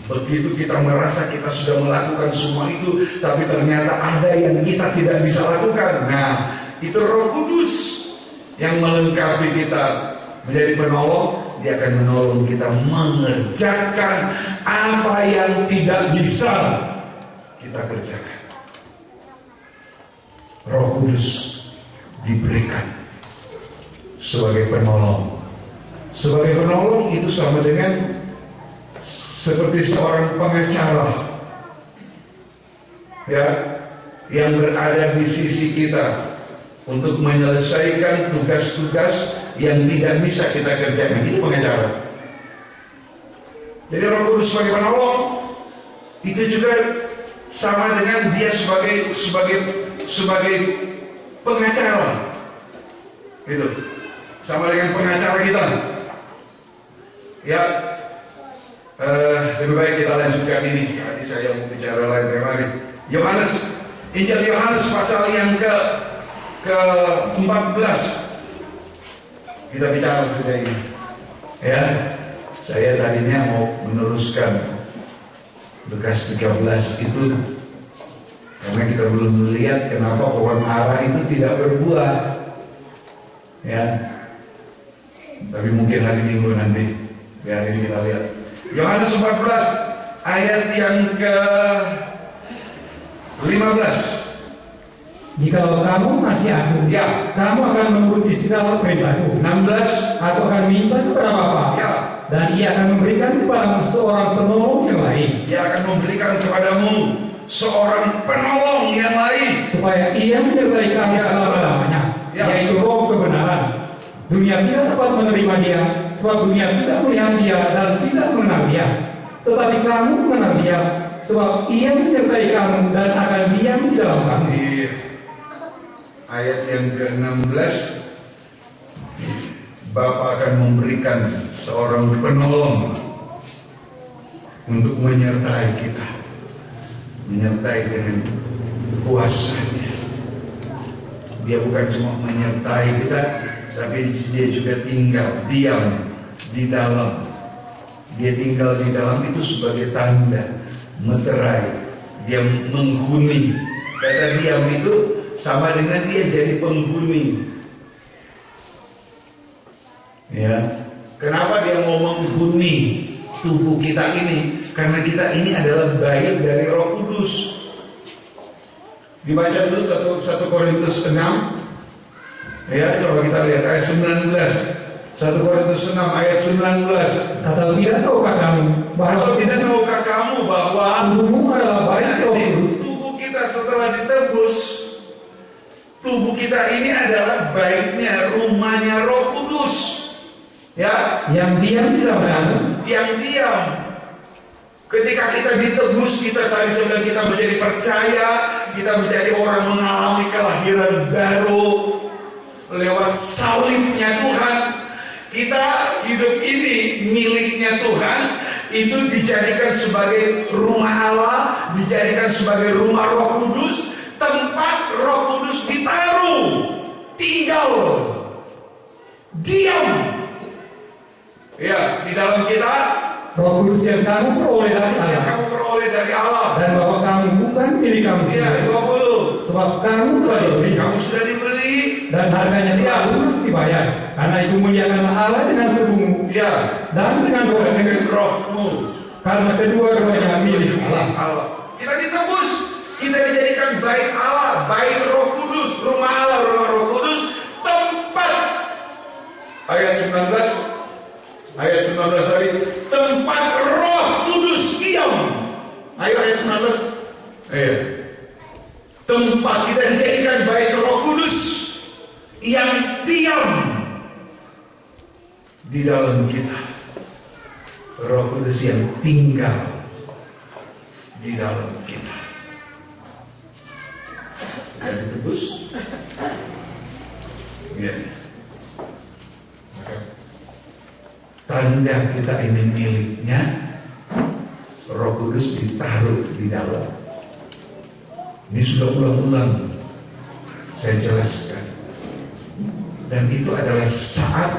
S1: Begitu kita merasa kita sudah melakukan semua itu, tapi ternyata ada yang kita tidak bisa lakukan. Nah, itu Roh Kudus yang melengkapi kita menjadi penolong. Dia akan menolong kita mengerjakan apa yang tidak bisa kita kerjakan. Roh Kudus diberikan sebagai penolong. Sebagai penolong itu sama dengan seperti seorang pengacara, ya, yang berada di sisi kita untuk menyelesaikan tugas-tugas yang tidak bisa kita kerjakan. Itu pengacara. Jadi Roh Kudus sebagai penolong itu juga sama dengan dia sebagai pengacara. Itu sama dengan pengacara kita. Ya, lebih baik kita lanjutkan ini. Tadi saya mau bicara lain kali. Injil Yohanes pasal yang ke-14. Kita bicara sudah ini. Ya, saya tadinya mau meneruskan Lukas 13 itu karena kita belum melihat kenapa pohon ara itu tidak berbuah. Ya, tapi mungkin hari Minggu nanti. Biar ini kita lihat. Yohanes 14 ayat yang ke-15.
S3: Jikalau kamu masih aku,
S1: ya,
S3: kamu akan menuruti segala perintahku.
S1: 16.
S3: Aku akan minta kepada Bapa,
S1: Ya.
S3: dan Ia akan memberikan kepadamu seorang penolong yang lain,
S1: Dia akan memberikan kepadamu seorang penolong yang lain,
S3: supaya Ia menyertai kamu
S1: Ya.
S3: selama-lamanya,
S1: Ya.
S3: yaitu Roh kebenaran. Dunia tidak dapat menerima Dia, sebab dunia tidak melihat Dia dan tidak mengenal Dia. Tetapi kamu mengenal Dia, sebab Ia menyertai kamu dan akan diam di dalam kamu.
S1: Di ayat yang ke-16, Bapa akan memberikan seorang penolong untuk menyertai kita, menyertai dengan kuasanya. Dia bukan cuma menyertai kita, tapi dia juga tinggal diam di dalam. Dia tinggal di dalam itu sebagai tanda meterai. Dia menghuni. Kata diam itu sama dengan dia jadi penghuni. Ya, kenapa dia mau menghuni tubuh kita ini? Karena kita ini adalah bait dari Roh Kudus. Dibaca dulu 1 Korintus 6. Ya, coba kita lihat ayat 19. 1 Korintus 6 ayat 19.
S3: Atau tidak tahukah kamu bahwa tubuhmu adalah bait Roh Kudus?
S1: Tubuh kita setelah ditebus, tubuh kita ini adalah baitnya, rumahnya Roh Kudus. Ya,
S3: yang diam di dalam kamu.
S1: Yang diam. Ketika kita ditebus, kita tadi sebelum kita menjadi percaya, kita menjadi orang mengalami kelahiran baru lewat salibnya Tuhan. Kita hidup ini miliknya Tuhan, itu dijadikan sebagai rumah Allah, dijadikan sebagai rumah Roh Kudus, tempat Roh Kudus ditaruh, tinggal, diam. Ya, di dalam kita
S3: Roh Kudus yang kamu peroleh dari Allah, dan bahwa kamu bukan milik kamu sendiri.
S1: 20.
S3: Sebab kamu telah dibeli,
S1: kamu sudah dibeli,
S3: dan harganya telah lunas dibayar. Karena itu muliakanlah Allah dengan tubuhmu,
S1: ya,
S3: dan dengan
S1: rohmu.
S3: Karena kedua-duanya milik Allah.
S1: Kita ditebus, kita dijadikan bait Allah, bait Roh Kudus, rumah Allah, rumah Roh Kudus, tempat. Ayat 19 tadi, tempat Roh Kudus diam. Ayo ayat 19. Tempat kita dijadikan bait Roh Kudus yang diam di dalam kita. Roh Kudus yang tinggal di dalam kita. Sudah ditebus? Ya. Maka tanda kita ini miliknya, Roh Kudus ditaruh di dalam. Ini sudah ulang-ulang saya jelaskan. Dan itu adalah saat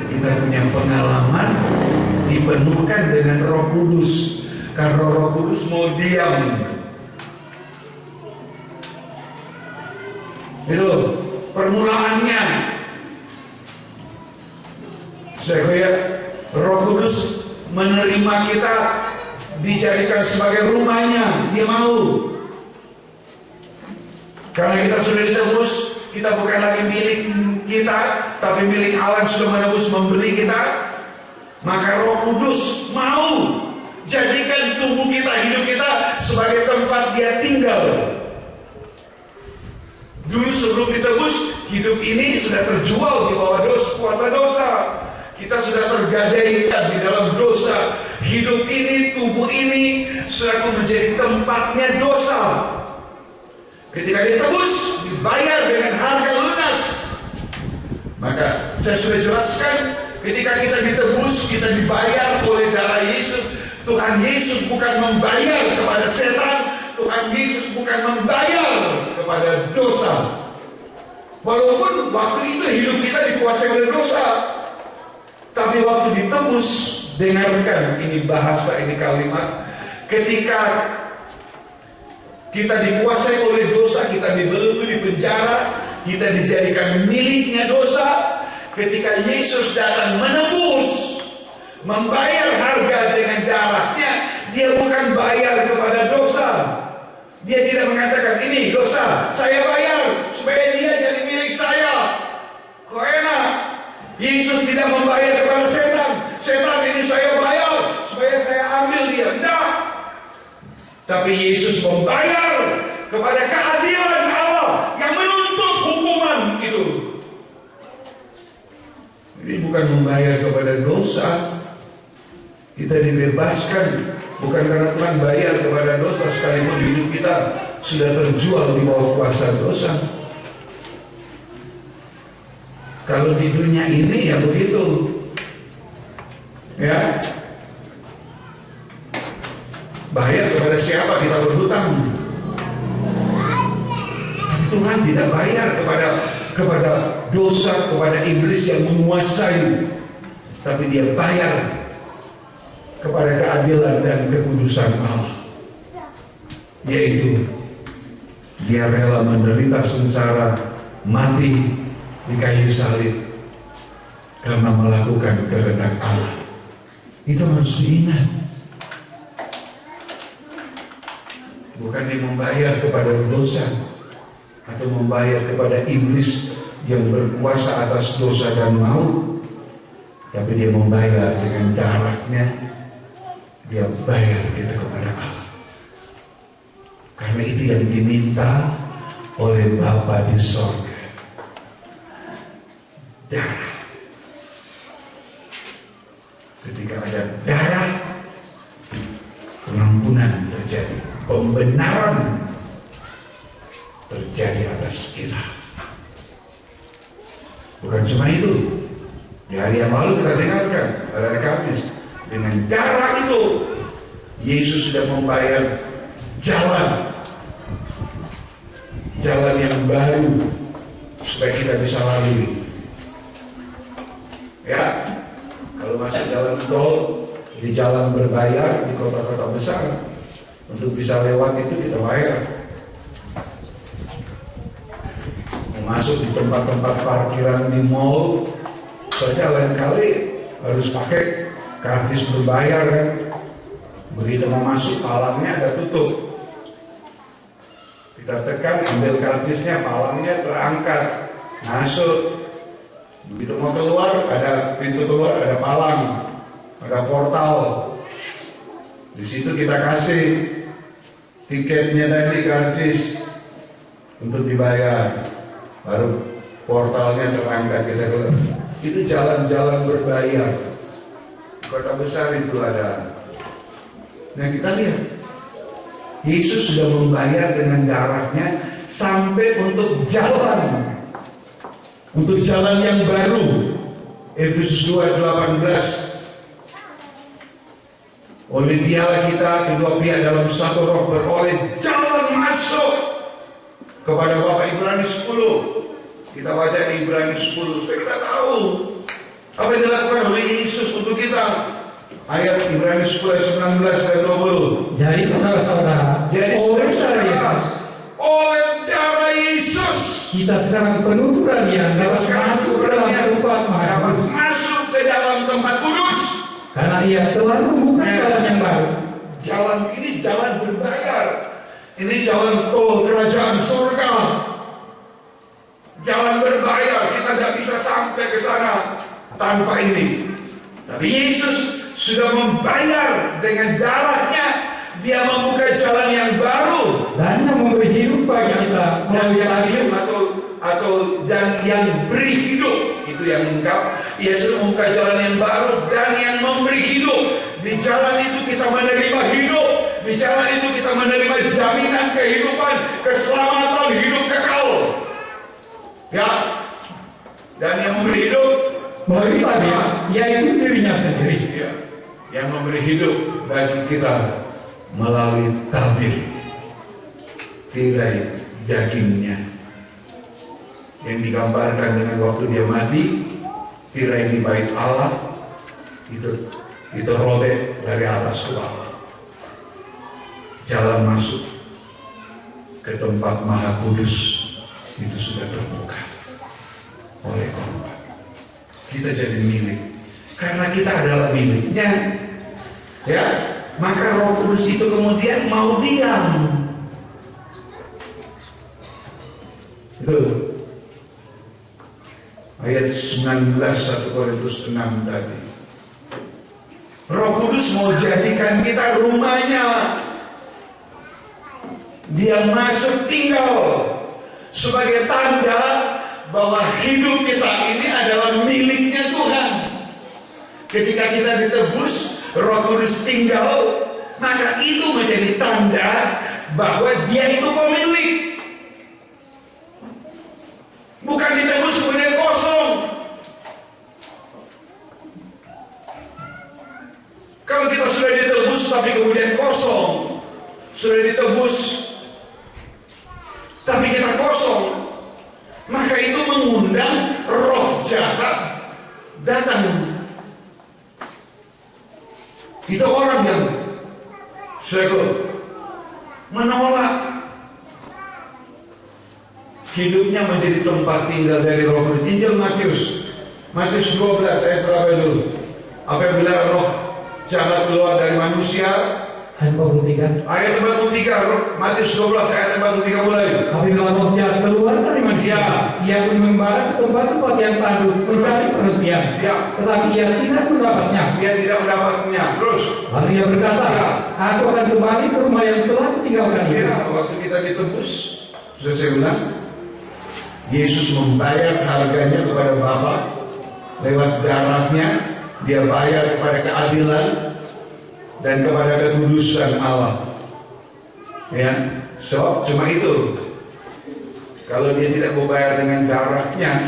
S1: kita punya pengalaman dipenuhkan dengan Roh Kudus. Karena Roh Kudus mau diam. Itu permulaannya. Saya Roh Kudus menerima kita, dijadikan sebagai rumahnya. Dia mau. Karena kita sudah ditebus, kita bukan lagi milik kita, tapi milik Allah yang sudah menebus, membeli kita. Maka Roh Kudus mau jadikan tubuh kita, hidup kita sebagai tempat Dia tinggal. Dulu sebelum ditebus, hidup ini sudah terjual di bawah kuasa dosa. Kita sudah tergadaikan di dalam dosa. Hidup ini, tubuh ini sudah menjadi tempatnya dosa. Ketika ditebus, dibayar dengan harga lunas. Maka saya sudah jelaskan, ketika kita ditebus, kita dibayar oleh darah Yesus. Tuhan Yesus bukan membayar kepada setan, Tuhan Yesus bukan membayar kepada dosa. Walaupun waktu itu hidup kita dikuasai oleh dosa, tapi waktu ditebus, dengarkan ini bahasa, ini kalimat. Ketika kita dikuasai oleh dosa, kita dibelenggu, dipenjara, kita dijadikan miliknya dosa. Ketika Yesus datang menebus, membayar harga dengan darahnya, Dia bukan bayar kepada dosa. Dia tidak mengatakan, ini dosa, saya bayar supaya dia jadi milik saya. Kok enak? Yesus tidak membayar kepada setan. Setan ini saya bayar supaya saya ambil dia. Tidak. Tapi Yesus membayar kepada keadilan Allah yang menuntut hukuman itu. Ini bukan membayar kepada dosa. Kita dibebaskan bukan karena Tuhan bayar kepada dosa, sekalipun hidup kita sudah terjual di bawah kuasa dosa. Kalau di dunia ini ya begitu. Ya. Bayar kepada siapa kita berhutang? Tuhan tidak bayar kepada dosa, kepada iblis yang menguasai, tapi Dia bayar kepada keadilan dan kekudusan Allah. Yaitu Dia rela menderita sengsara, mati di kayu salib karena melakukan kehendak Allah. Itu harus diingat. Bukan Dia membayar kepada dosa atau membayar kepada iblis yang berkuasa atas dosa dan maut, tapi Dia membayar dengan darahnya. Dia bayar kita kepada Allah. Karena itu yang diminta oleh Bapa di sorga. Darah. Ketika ada darah, pengampunan terjadi, pembenaran terjadi atas kita. Bukan cuma itu. Di hari yang lalu kita dengarkan pada hari Kamis, dengan darah itu Yesus sudah membayar jalan yang baru supaya kita bisa lalui. Ya, kalau masuk jalan tol, di jalan berbayar di kota-kota besar, untuk bisa lewat itu kita bayar. Masuk di tempat-tempat parkiran di mall saja lain kali harus pakai karcis berbayar kan. Begitu mau masuk, palangnya ada tutup. Kita tekan, ambil karcisnya, palangnya terangkat, masuk. Begitu mau keluar, ada pintu keluar, ada palang, ada portal. Di situ kita kasih. tiketnya tadi karcis untuk dibayar, baru portalnya terangkat kita keluar. Itu jalan-jalan berbayar. Kota besar itu ada. Nah kita lihat, Yesus sudah membayar dengan darahnya sampai untuk jalan yang baru. Efesus 2:18. Oleh Dialah kita kedua pihak dalam satu roh beroleh jalan masuk kepada Bapa. Ibrani 10. Kita baca di Ibrani 10 supaya kita tahu apa yang dilakukan oleh Yesus untuk kita. Ayat Ibrani 10 ayat 19 dan 20.
S3: Jadi saudara-saudara,
S1: oleh darah Yesus
S3: kita sekarang penuh peralihan dapat masuk ke dalam tempat Maha Kudus.
S1: Masuk ke dalam tempat kudus.
S3: Karena Ia telah membuka jalan yang baru.
S1: Jalan ini jalan berbayar. Ini jalan tol kerajaan surga. Jalan berbayar. Kita tidak bisa sampai ke sana tanpa ini. Tapi Yesus sudah membayar dengan darahnya. Dia membuka jalan yang baru.
S3: Dan yang memberi hidup bagi kita melalui hidup
S1: dan yang beri hidup. Itu yang lengkap. Ia sudah membuka jalan yang baru dan yang memberi hidup. Di jalan itu kita menerima hidup. Di jalan itu kita menerima jaminan kehidupan, keselamatan, hidup kekal. Ya. Dan yang memberi hidup
S3: melalui tabir, yaitu dirinya sendiri.
S1: Ya. Yang memberi hidup bagi kita melalui tabir, tirai dagingnya, yang digambarkan dengan waktu dia mati. Tirai di bait Allah itu robek dari atas ke bawah. Jalan masuk ke tempat Maha Kudus itu sudah terbuka oleh korban. Kita jadi milik karena kita adalah miliknya. Ya, maka Roh Kudus itu kemudian mau diam. Itu ayat 19 1 Korintus 6 tadi. Roh Kudus mau jadikan kita rumahnya. Dia masuk tinggal sebagai tanda bahwa hidup kita ini adalah miliknya Tuhan. Ketika kita ditebus, Roh Kudus tinggal, maka itu menjadi tanda bahwa dia itu pemilik. Bukan ditebus kemudian kosong. Kalau kita sudah ditebus tapi kemudian kosong, sudah ditebus tapi kita kosong, maka itu mengundang roh jahat datang. Itu orang yang menolak hidupnya menjadi tempat tinggal dari Roh Kudus. Injil Matius 12 ayat berapa itu? Apabila roh jahat keluar dari manusia,
S3: ayat 43.
S1: Ayat 43, Matius 12 ayat 43 mulai.
S3: Apabila roh jahat keluar dari manusia, ia pun mengembara ke tempat-tempat yang tandus mencari pengertian. Tetapi ia tidak mendapatnya. Terus.
S1: Lalu
S3: ia berkata, aku akan kembali ke rumah yang telah ditinggalkan itu.
S1: Waktu kita ditebus, sudah saya bilang, Yesus membayar harganya kepada Bapa lewat darahnya. Dia bayar kepada keadilan dan kepada kekudusan Allah. Ya, so cuma itu. Kalau dia tidak membayar dengan darahnya,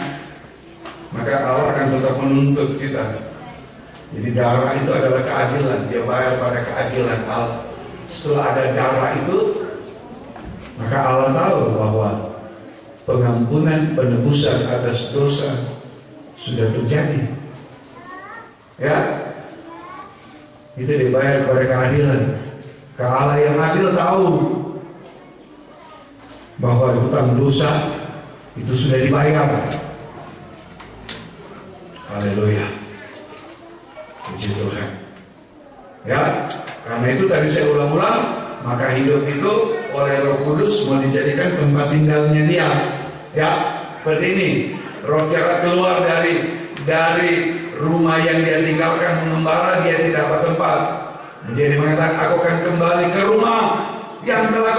S1: maka Allah akan tetap menuntut kita. Jadi darah itu adalah keadilan. Dia bayar pada keadilan Allah. Setelah ada darah itu, maka Allah tahu bahwa pengampunan, penebusan atas dosa sudah terjadi. Ya, itu dibayar kepada keadilan. Allah yang adil tahu bahwa hutang dosa itu sudah dibayar. Haleluya, puji Tuhan. Ya, karena itu tadi saya ulang-ulang, maka hidup itu oleh Roh Kudus mau dijadikan tempat tinggalnya Dia. Ya, seperti ini. Roh jahat keluar dari rumah yang dia tinggalkan mengembara, dia tidak dapat tempat. Jadi mengatakan, aku akan kembali ke rumah yang telah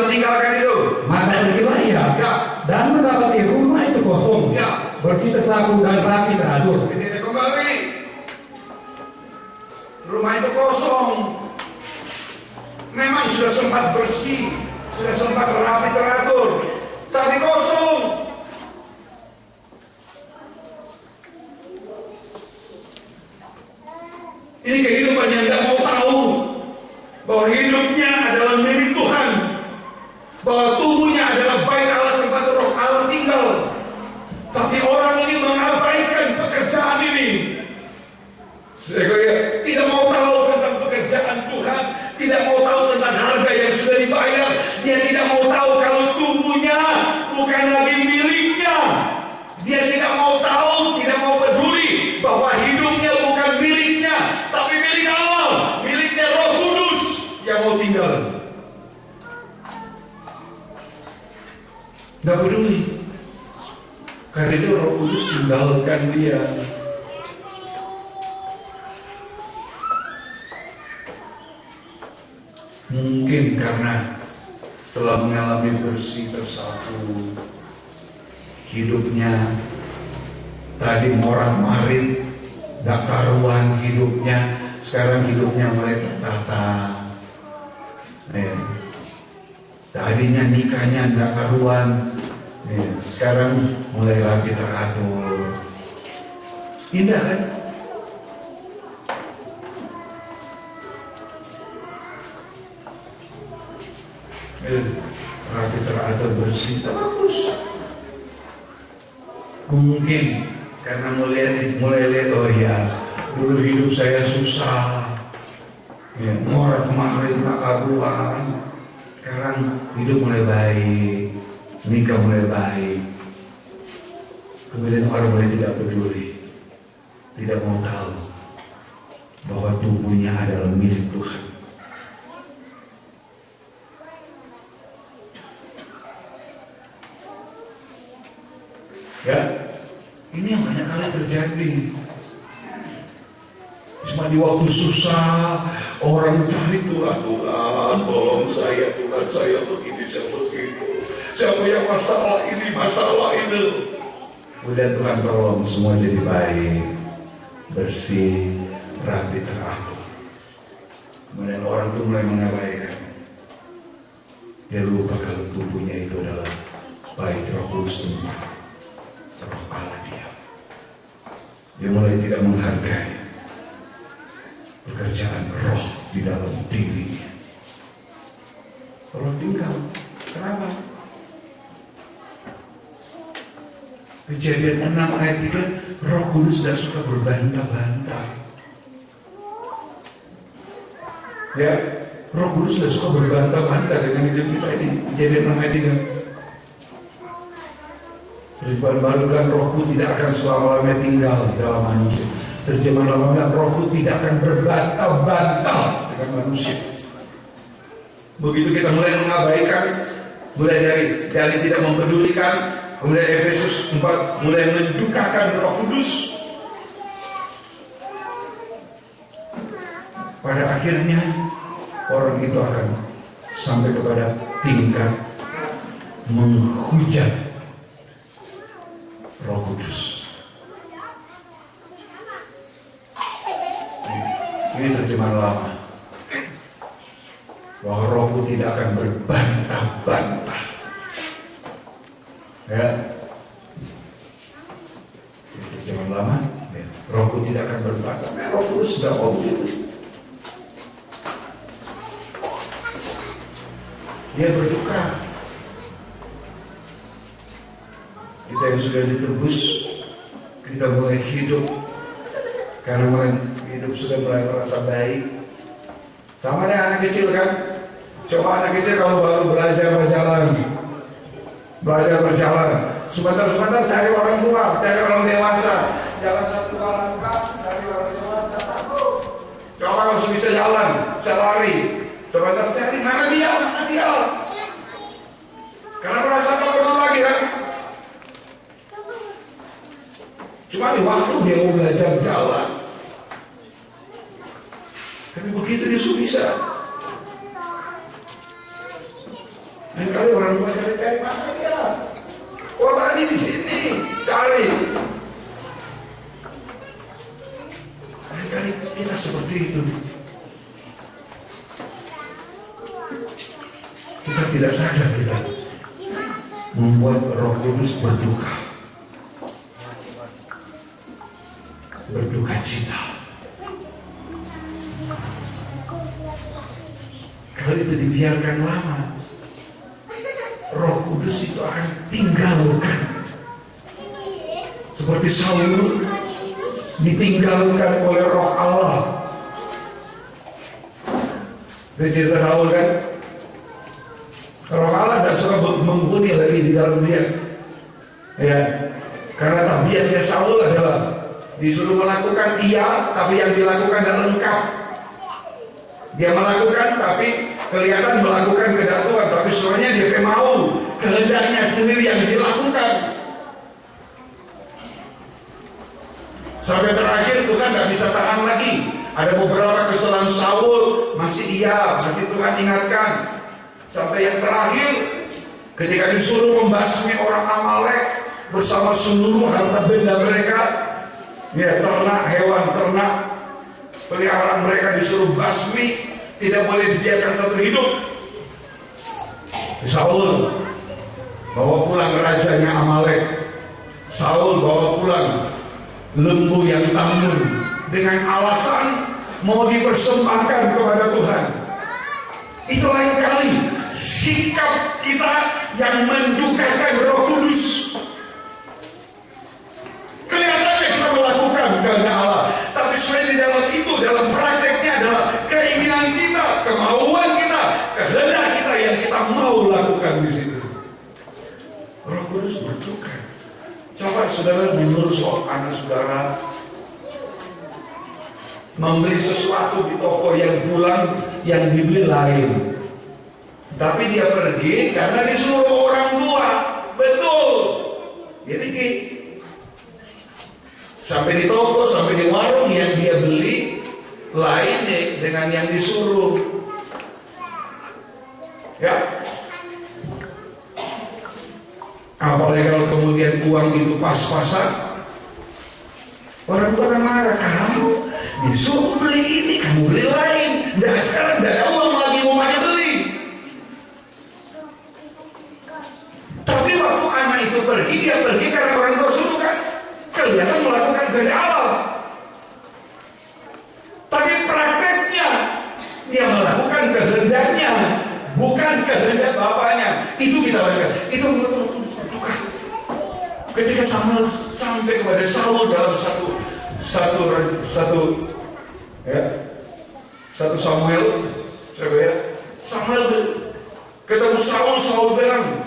S3: bersih, tersapu, dan rapi teratur.
S1: Ketika kembali, rumah itu kosong. Memang sudah sempat bersih, sudah sempat rapi teratur, tapi kosong. Ini kehidupan yang tidak mau tahu bahwa hidupnya adalah milik Tuhan, bahwa tubuhnya adalah bait Allah tempat roh Allah tinggal. Tapi orang ini mengabaikan pekerjaan ini. Saya tidak mau tahu tentang pekerjaan Tuhan, tidak mau tahu tentang harga yang sudah dibayar. Dia tidak mau tahu kalau tubuhnya bukan lagi miliknya. Dia tidak mau tahu, tidak mau peduli bahwa hidupnya bukan miliknya, tapi milik Allah, miliknya Roh Kudus yang mau tinggal. Tidak peduli. Karena itu Roh Kudus tinggalkan dia. Mungkin karena setelah mengalami bersih tersapu, hidupnya tadi morat-marit, gak karuan hidupnya, sekarang hidupnya mulai tertata. Tadinya nikahnya gak karuan, sekarang mulai rapi teratur. Indah kan? Rapi teratur, bersih, bagus. Mungkin karena mulai lihat, oh ya, dulu hidup saya susah, morat-marit gak karuan. Sekarang hidup mulai baik, nikah mulai baik. Kemudian orang mulai tidak peduli, tidak mau tahu bahwa tubuhnya adalah milik Tuhan. Ya, ini yang banyak kali terjadi. Cuma di waktu susah, orang cari Tuhan, tolong saya, Tuhan saya begini, saya begitu. Saya punya masalah ini, masalah itu. Kemudian Tuhan tolong semua jadi baik, bersih, rapi, teratur. Kemudian orang itu mulai mengabaikan. Dia lupa kalau tubuhnya itu adalah bait Roh Kudus tempat roh Allah dia. Dia mulai tidak menghargai pekerjaan roh di dalam dirinya. Roh tinggal. Kenapa? Kejadian 6 ayat 3, Roh Kudus tidak suka berbantah-bantah. Ya, Roh Kudus tidak suka berbantah-bantah dengan hidup kita ini. Kejadian 6 ayat 3. Terjemahan rohku tidak akan selama-lamanya tinggal dalam manusia. Terjemahan lama rohku tidak akan berbantah-bantah dengan manusia. Begitu kita mulai mengabaikan, mulai dari tidak mempedulikan, kemudian Efesus 4 mulai mendukakan Roh Kudus. Pada akhirnya orang itu akan sampai kepada tingkat menghujat Roh Kudus. Ini terjemahan lama. Bahwa Rohku tidak akan berbantah-bantah. Ya. Ini terjemahan lama. Ya. Rohku tidak akan berbantah. Roh Kudus sudah mau begitu. Dia berduka. Kita yang sudah ditebus, kita mulai hidup, karena mulai hidup sudah mulai merasa baik. Sama dengan anak kecil kan? Coba anak kecil kalau baru belajar berjalan, sebentar cari orang tua, cari orang dewasa, jalan satu langkah, cari orang dewasa. Coba kalau bisa jalan, bisa lari, sebentar cari mana dia? Karena merasa tak perlu lagi kan? Cuma di waktu dia mau belajar jalan. Tapi begitu dia bisa. Dan kali orang tua cari mana dia? Oh tadi di sini, cari. seperti itu. Kita tidak sadar kita membuat Roh Kudus berduka cita. Kalau itu dibiarkan lama, Roh Kudus itu akan tinggalkan. Seperti Saul ditinggalkan oleh Roh Allah. Itu cerita Saul kan? Roh Allah tidak suka menghuni lagi di dalam dia. Ya, karena tabiatnya Saul adalah disuruh melakukan iya, tapi yang dilakukan tidak lengkap. Dia melakukan, tapi kelihatan melakukan kehendak Tuhan, tapi sebenarnya dia mau kehendaknya sendiri yang dilakukan. Sampai terakhir Tuhan tidak bisa tahan lagi. Ada beberapa kesalahan Saul, masih iya, masih Tuhan ingatkan. Sampai yang terakhir, ketika disuruh membasmi orang Amalek bersama seluruh harta benda mereka, ya, ternak, hewan ternak, peliharaan mereka disuruh basmi, tidak boleh dibiarkan satu hidup. Saul bawa pulang rajanya Amalek. Saul bawa pulang lembu yang tanggung dengan alasan mau dipersembahkan kepada Tuhan. Itu lain kali sikap kita yang mendukakan Roh Kudus. Kelihatannya kita melakukan kehendak Allah, tapi sebenarnya di dalam itu, dalam prakteknya adalah keinginan kita, kemauan kita, kehendak kita yang kita mau lakukan di situ. Roh Kudus berduka. Coba saudara menyuruh anak saudara membeli sesuatu di toko yang pulang yang dibeli lain, tapi dia pergi karena disuruh orang tua. Betul. Dia pergi sampai di toko, sampai di warung yang dia beli lain dengan yang disuruh. Ya. Apalagi kalau kemudian uang itu pas-pasan, orang tua kan marah. Kamu disuruh beli ini, kamu beli lain. Dan sekarang tidak ada uang lagi mau pakai beli. Tapi waktu anak itu pergi, dia pergi karena orang tua suruh kan. Kelihatan melakukan kehendak Allah. Tapi prakteknya dia melakukan kehendaknya, bukan kehendak bapaknya. Itu kita lakukan. Itu betul-betul berduka. Ketika Samuel sampai kepada Saul dalam satu Samuel, Samuel ketemu Saul bilang,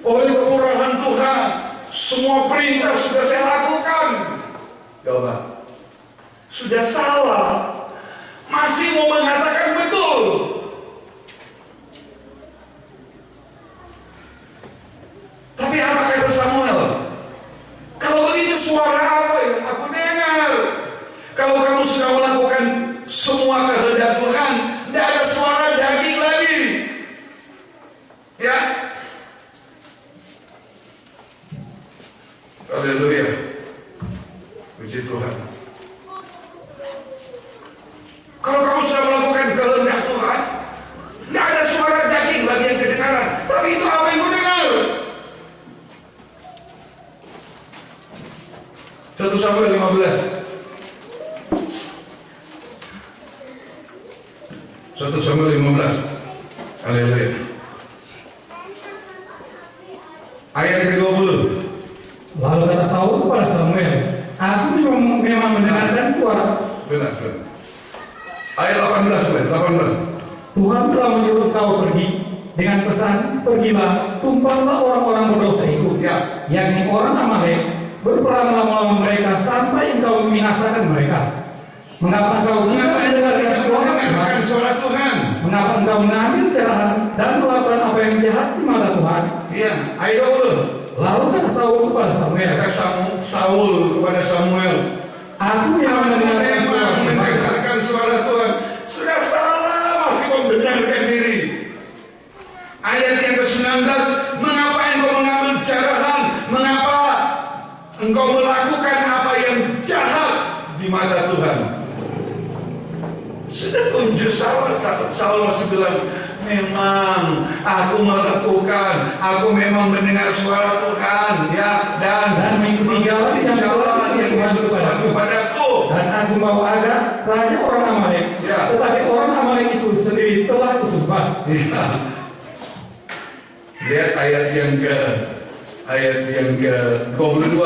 S1: oleh kemurahan Tuhan, semua perintah sudah saya lakukan. Coba, sudah salah, masih mau mengatakan betul. Tapi apa kata Samuel? Kalau begitu suara apa yang aku dengar? Kalau kamu sudah melakukan semua kehendak Tuhan, tidak ada suara daging lagi. Ya. Haleluya. Puji Tuhan. Kalau kamu sudah melakukan kehendak Tuhan, tidak ada suara daging lagi yang kedengaran. Tapi itu apa yang ku dengar? 1 Samuel 15. 1 Samuel 15. Haleluya. Ayat ke-20.
S3: Lalu kata Saul kepada Samuel, aku memang mendengarkan suara.
S1: Benar. Ayat 18.
S3: Tuhan telah menyuruh kau pergi dengan pesan, pergilah, tumpahlah orang-orang berdosa itu, yakni orang Amalek, berperanglah melawan mereka sampai engkau membinasakan mereka. Mengapa engkau mendengarkan suara Tuhan? Mengapa engkau mengambil jalan dan melakukan apa yang jahat di mata Tuhan?
S1: Iya, ayat 20.
S3: Lalu kata Saul kepada Samuel, aku yang
S1: mendengarkan suara Tuhan. Sudah salah, masih membenarkan diri. Ayat yang ke-19, mengapa engkau mengambil jarahan? Mengapa engkau melakukan apa yang jahat di mata Tuhan? Saul masih bilang, memang aku melakukan, aku memang mendengar suara Tuhan, ya, dan
S3: mengikuti jalan yang
S1: Tuhan kepadaku.
S3: Dan aku mau ada raja orang Amalek,
S1: Ya.
S3: tetapi orang Amalek itu sendiri telah kutumpas.
S1: Ya. Lihat ayat yang ke-22.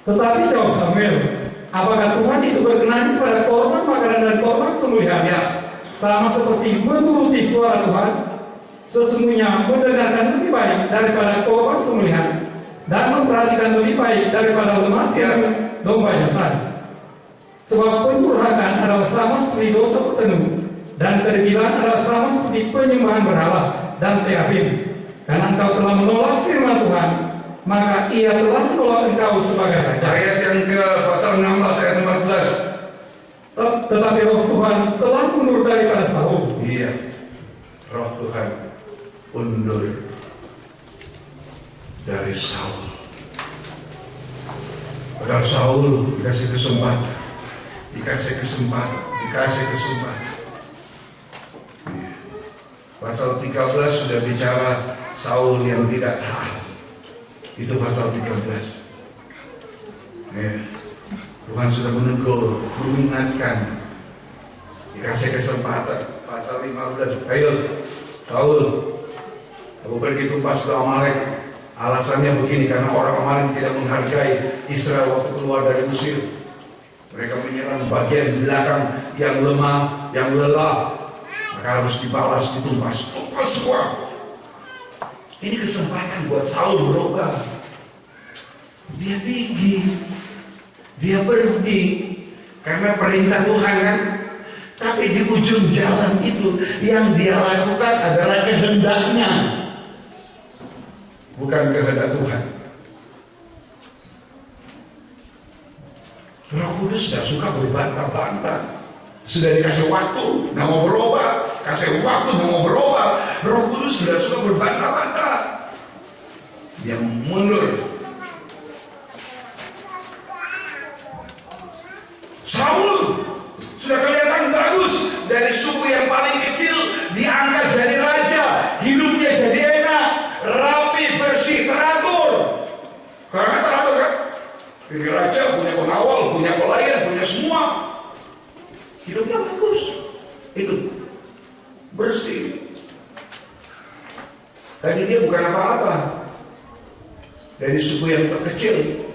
S3: Tetapi jawab Samuel, apakah Tuhan itu berkenan pada korban makanan dan korban sembelihan?
S1: Ya.
S3: Sama seperti menuruti suara Tuhan, sesungguhnya mendengarkan lebih baik daripada korban sembelihan, dan memperhatikan lebih baik daripada lemak domba jantan. Sebab pendurhakaan adalah sama seperti dosa petenuh, dan kedegilan adalah sama seperti penyembahan berhala dan terafim. Karena engkau telah menolak firman Tuhan, maka ia telah menolak engkau sebagai raja.
S1: Ayat yang ke pasal 16 ayat 14.
S3: Tetapi roh Tuhan telah mundur daripada Saul.
S1: Iya, roh Tuhan undur dari Saul. Padahal Saul dikasih kesempatan. Iya. Pasal 13 sudah bicara Saul yang tidak taat. Itu pasal 13. Ya. Tuhan sudah menegur, mengingatkan, dikasih kesempatan. Pasal 15, ayo Saul, aku pergi tumpas ke Amalek. Alasannya begini, karena orang Amalek tidak menghargai Israel waktu keluar dari Mesir. Mereka menyerang bagian belakang yang lemah, yang lelah, maka harus dibalas, ditumpas semua. Ini kesempatan buat Saul berubah. Dia pergi karena perintah Tuhan kan. Tapi di ujung jalan itu yang dia lakukan adalah kehendaknya, bukan kehendak Tuhan. Roh Kudus tidak suka berbantah-bantah. Sudah dikasih waktu, nggak mau berubah. Kasih waktu, nggak mau berubah. Roh Kudus sudah suka berbantah-bantah. Dia mundur. Saul sudah kelihatan bagus, dari suku yang paling kecil diangkat jadi raja, hidupnya jadi enak, rapi, bersih, teratur. Karena teratur kan, jadi raja punya pengawal, punya pelayan, punya semua, hidupnya bagus, itu bersih. Tadi dia bukan apa-apa, dari suku yang terkecil,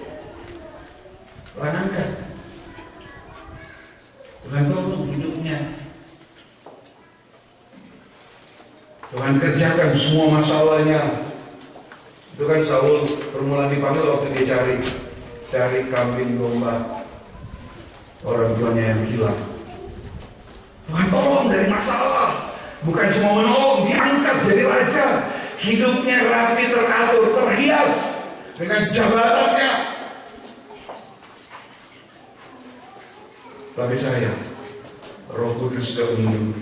S1: angkat. Tuhan tolong hidupnya. Tuhan kerjakan semua masalahnya. Itu kan Saul permulaan dipanggil waktu dia cari kambing domba orang tuanya yang hilang. Tuhan tolong dari masalah, bukan cuma menolong, diangkat jadi raja. Hidupnya rapi, teratur, terhias dengan jabatannya. Tapi saya, Roh Kudus sudah undur.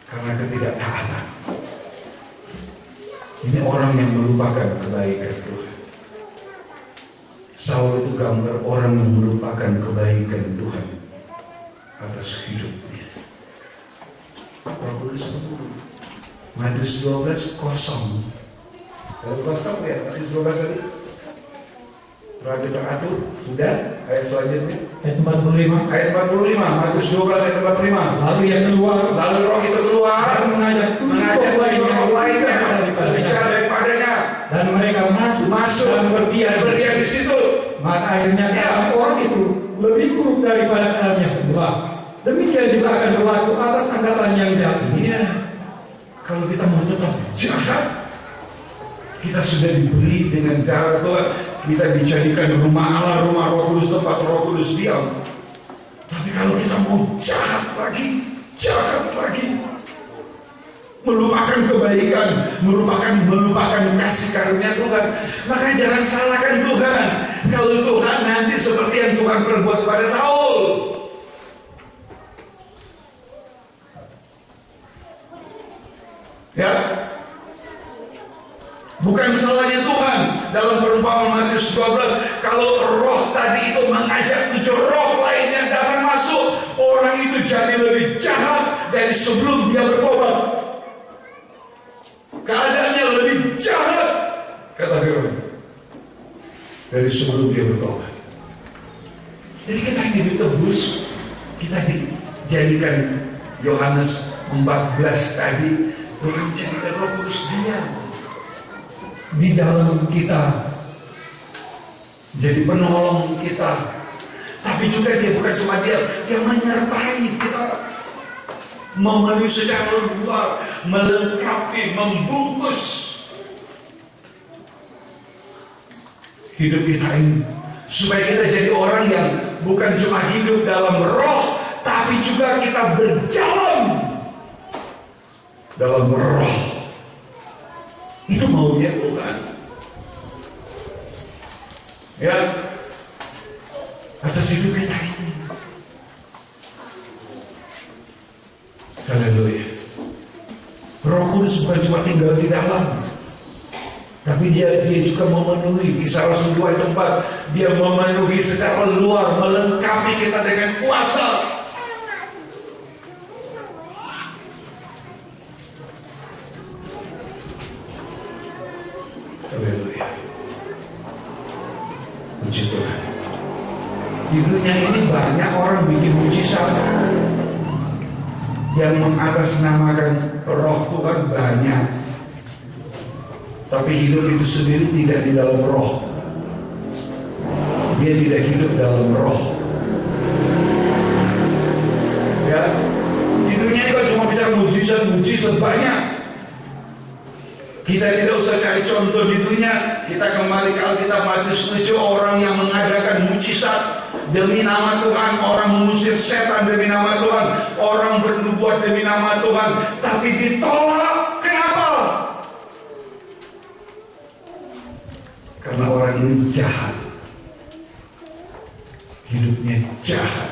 S1: Karena ketidaktaatan. Ini orang yang melupakan kebaikan Tuhan. Saul itu gambar orang yang melupakan kebaikan Tuhan atas hidupnya. Roh Kudus undur. Matius 12 kosong. Kalau kosong ya, Matius 12 tadi. Raja teratur, sudah, ayat selanjutnya.
S3: Ayat 45.
S1: Ayat 45, Matius 12 ayat 45.
S3: Lalu ia keluar,
S1: Lalu roh itu keluar,
S3: dan mengajak
S1: mengajak roh lainnya berbicara daripadanya,
S3: dan mereka masuk dan berdiam
S1: di situ.
S3: Maka akhirnya orang itu lebih buruk daripada kalannya sebelah. Demikian juga akan berlaku atas angkatan yang jahat.
S1: Iya, kalau kita mau tetap jahat, kita sudah diberi dengan darah Tuhan. Kita dijadikan rumah Allah, rumah Roh Kudus, tempat Roh Kudus diam. Tapi kalau kita mau jahat lagi, melupakan kebaikan, melupakan kasih karunia Tuhan, maka jangan salahkan Tuhan. Kalau Tuhan nanti seperti yang Tuhan perbuat kepada Saul. Ya, bukan salahnya Tuhan. Dalam perumpamaan Matius 12, kalau roh tadi itu mengajak 7 roh lainnya datang masuk, orang itu jadi lebih jahat dari sebelum dia bertobat. Keadaannya lebih jahat, kata firman, dari sebelum dia bertobat. Jadi kita ditebus, kita dijadikan Yohanes 14 tadi, Tuhan jadikan Roh Kudus dia di dalam kita, jadi penolong kita. Tapi juga dia bukan cuma dia menyertai kita, memenuhi secara luar, melengkapi, membungkus hidup kita ini, supaya kita jadi orang yang bukan cuma hidup dalam roh, tapi juga kita berjalan dalam roh. Itu maunya Tuhan. Ya, atas hidup kita ini. Haleluya. Roh Kudus bukan cuma tinggal di dalam, tapi dia juga memenuhi. Kisah Rasul 2 ayat 4, dia memenuhi secara luar, melengkapi kita dengan kuasa. Haleluya. Puji Tuhan. Di dunia ini banyak orang bikin mujizat yang mengatasnamakan roh Tuhan, banyak. Tapi hidup itu sendiri tidak di dalam roh. Dia tidak hidup dalam roh. Ya, di dunia ini kalau cuma bisa mujizat banyak. Kita tidak usah cari contoh di dunia. Kita kembali ke Alkitab, Matius 7, orang yang mengadakan mujizat demi nama Tuhan, orang mengusir setan demi nama Tuhan, orang bernubuat demi nama Tuhan, tapi ditolak. Kenapa? Karena orang ini jahat, hidupnya jahat,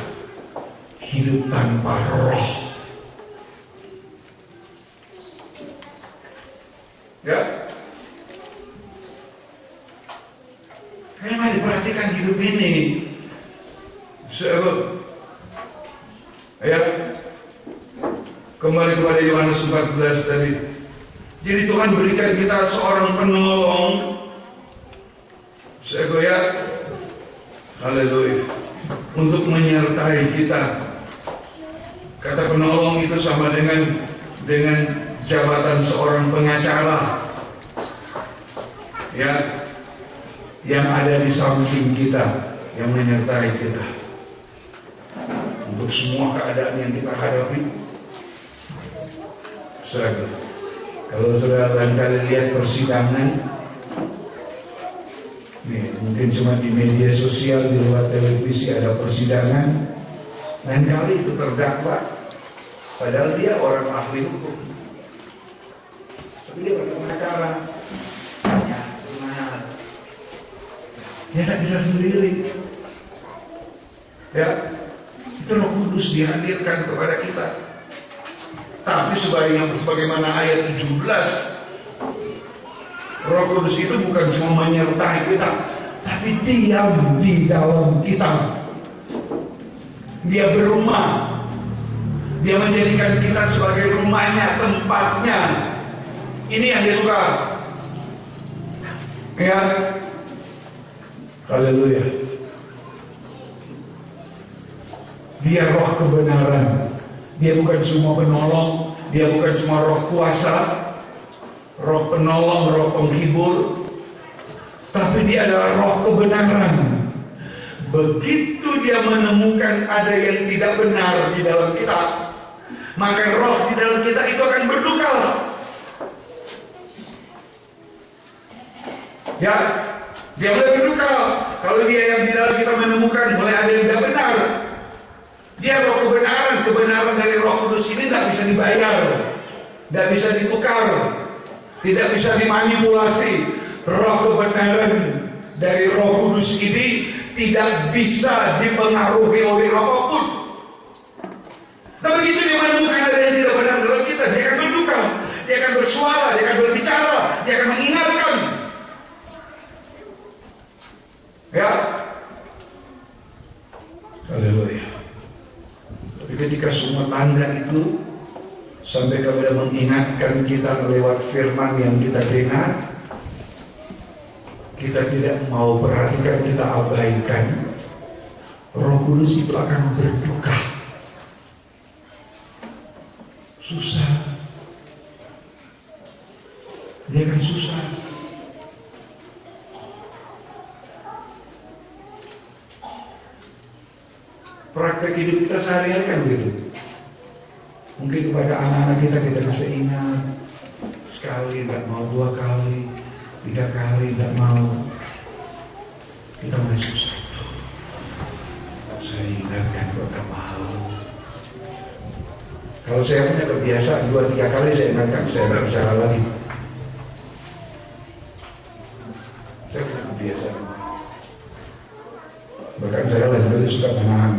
S1: hidup tanpa roh. Ya, mari perhatikan hidup ini. Ya, kembali kepada Yohanes 14 tadi. Jadi Tuhan berikan kita seorang penolong. Ya, haleluya, untuk menyertai kita. Kata penolong itu sama dengan jabatan seorang pengacara, ya, yang ada di samping kita, yang menyertai kita untuk semua keadaan yang kita hadapi. Saudara, kalau saudara barangkali lihat persidangan, nih, mungkin cuma di media sosial, di luar televisi ada persidangan, lain kali itu terdakwa, padahal dia orang ahli hukum. Tapi dia pakai pengacara, tanya gimana? Dia tak bisa sendiri. Ya, itu Roh Kudus dihadirkan kepada kita. Tapi sebagaimana ayat 17, Roh Kudus itu bukan cuma menyertai kita, tapi diam di dalam kita. Dia berumah. Dia menjadikan kita sebagai rumahnya, tempatnya. Ini yang dia suka. Ya, haleluya. Dia roh kebenaran. Dia bukan cuma penolong, dia bukan cuma roh kuasa, roh penolong, roh penghibur, tapi dia adalah roh kebenaran. Begitu dia menemukan ada yang tidak benar di dalam kita, maka roh di dalam kita itu akan berduka. Ya, dia mulai berduka kalau dia yang di dalam kita menemukan mulai ada yang tidak benar. Dia roh kebenaran dari Roh Kudus ini tidak bisa dibayar, tidak bisa ditukar, tidak bisa dimanipulasi. Roh kebenaran dari Roh Kudus ini tidak bisa dipengaruhi oleh apapun. Nah, begitu dia menemukan ada yang tidak benar dalam kita, dia akan berduka, dia akan bersuara, dia akan berbicara, dia akan mengingatkan. Ya. Haleluya. Tapi ketika semua tanda itu sampai kepada mengingatkan kita lewat firman yang kita dengar, kita tidak mau perhatikan, kita abaikan, Roh Kudus itu akan berduka. Susah. Dia akan susah. Praktek hidup kita sehari-hari kan begitu. Mungkin kepada anak-anak kita bisa ingat sekali, tidak mau 2 kali, 3 kali, tidak mau. Kita mulai susah. Saya ingatkan kok tak mau. Kalau saya punya kebiasaan 2-3 kali saya ingatkan, saya tidak bicara lagi. Saya punya kebiasaan. Bahkan saya lain-lain suka menahan.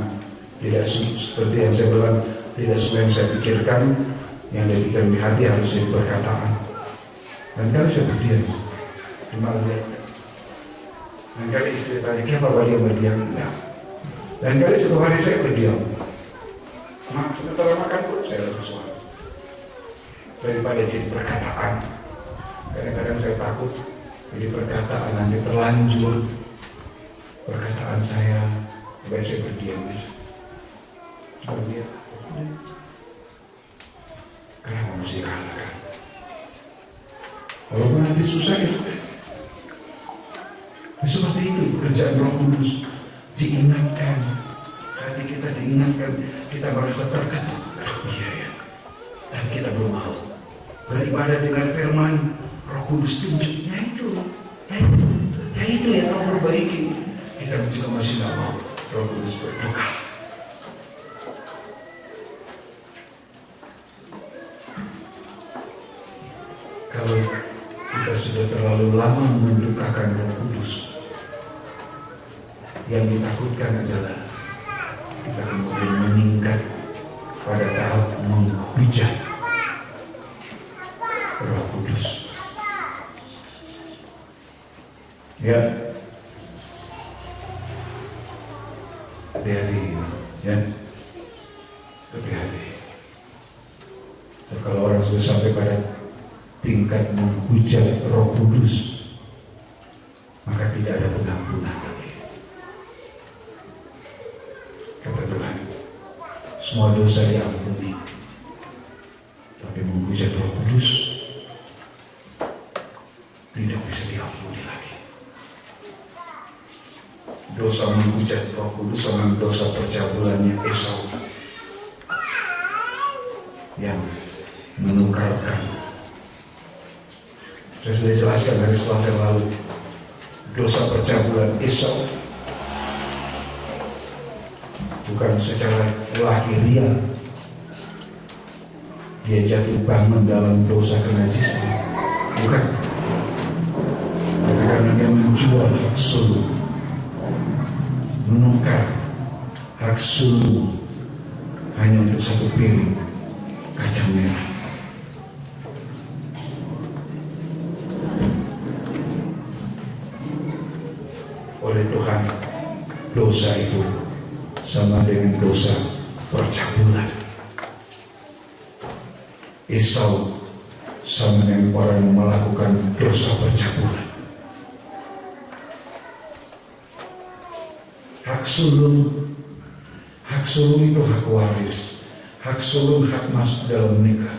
S1: Tidak seperti yang saya bilang, tidak semua yang saya pikirkan, yang saya pikirkan di hati harus jadi perkataan. Dan kali saya berdiam, cuma lihat. Dan kali istri tanya, kenapa dia berdiam? Tidak. Dan kali satu hari saya berdiam. Setelah makan pun saya bersuara. Daripada jadi perkataan. Kadang-kadang saya takut jadi perkataan nanti terlanjur perkataan saya, baik saya berdiam bisa. Berdiam. Kenapa mesti kalahkan? Kalau nanti susah ya sudah. Seperti itu pekerjaan Roh Kudus. Diingatkan, hati kita diingatkan, kita merasa terketuk. Iya ya. Dan kita belum mau beribadah dengan firman. Roh Kudus tunjuknya itu. Ya itu yang mau perbaiki. Kita juga masih tidak mau. Roh Kudus berduka. Kalau kita sudah terlalu lama mendukakan Roh Kudus, yang ditakutkan adalah kita kemudian meningkat pada tahap menghujat Roh Kudus. Ya, hati-hati, ya, hati-hati. Kalau orang sudah sampai pada tingkat menghujat Roh Kudus, maka tidak ada pengampunan lagi. Kata Tuhan, semua dosa diampuni, tapi menghujat Roh Kudus tidak bisa diampuni lagi. Dosa menghujat Roh Kudus sama dosa percabulannya Esau yang menukarkan. Saya sudah jelaskan dari Selasa yang lalu, dosa percabulan Esau bukan secara lahiriah dia jatuh bangun dalam dosa kenajisan, bukan, karena dia menjual hak sulung, menukar hak sulung hanya untuk 1 piring kacang merah. Oleh Tuhan, dosa itu sama dengan dosa percabulan. Esau sama dengan orang yang melakukan dosa percabulan. Hak sulung itu hak waris. Hak sulung hak masuk dalam nikah.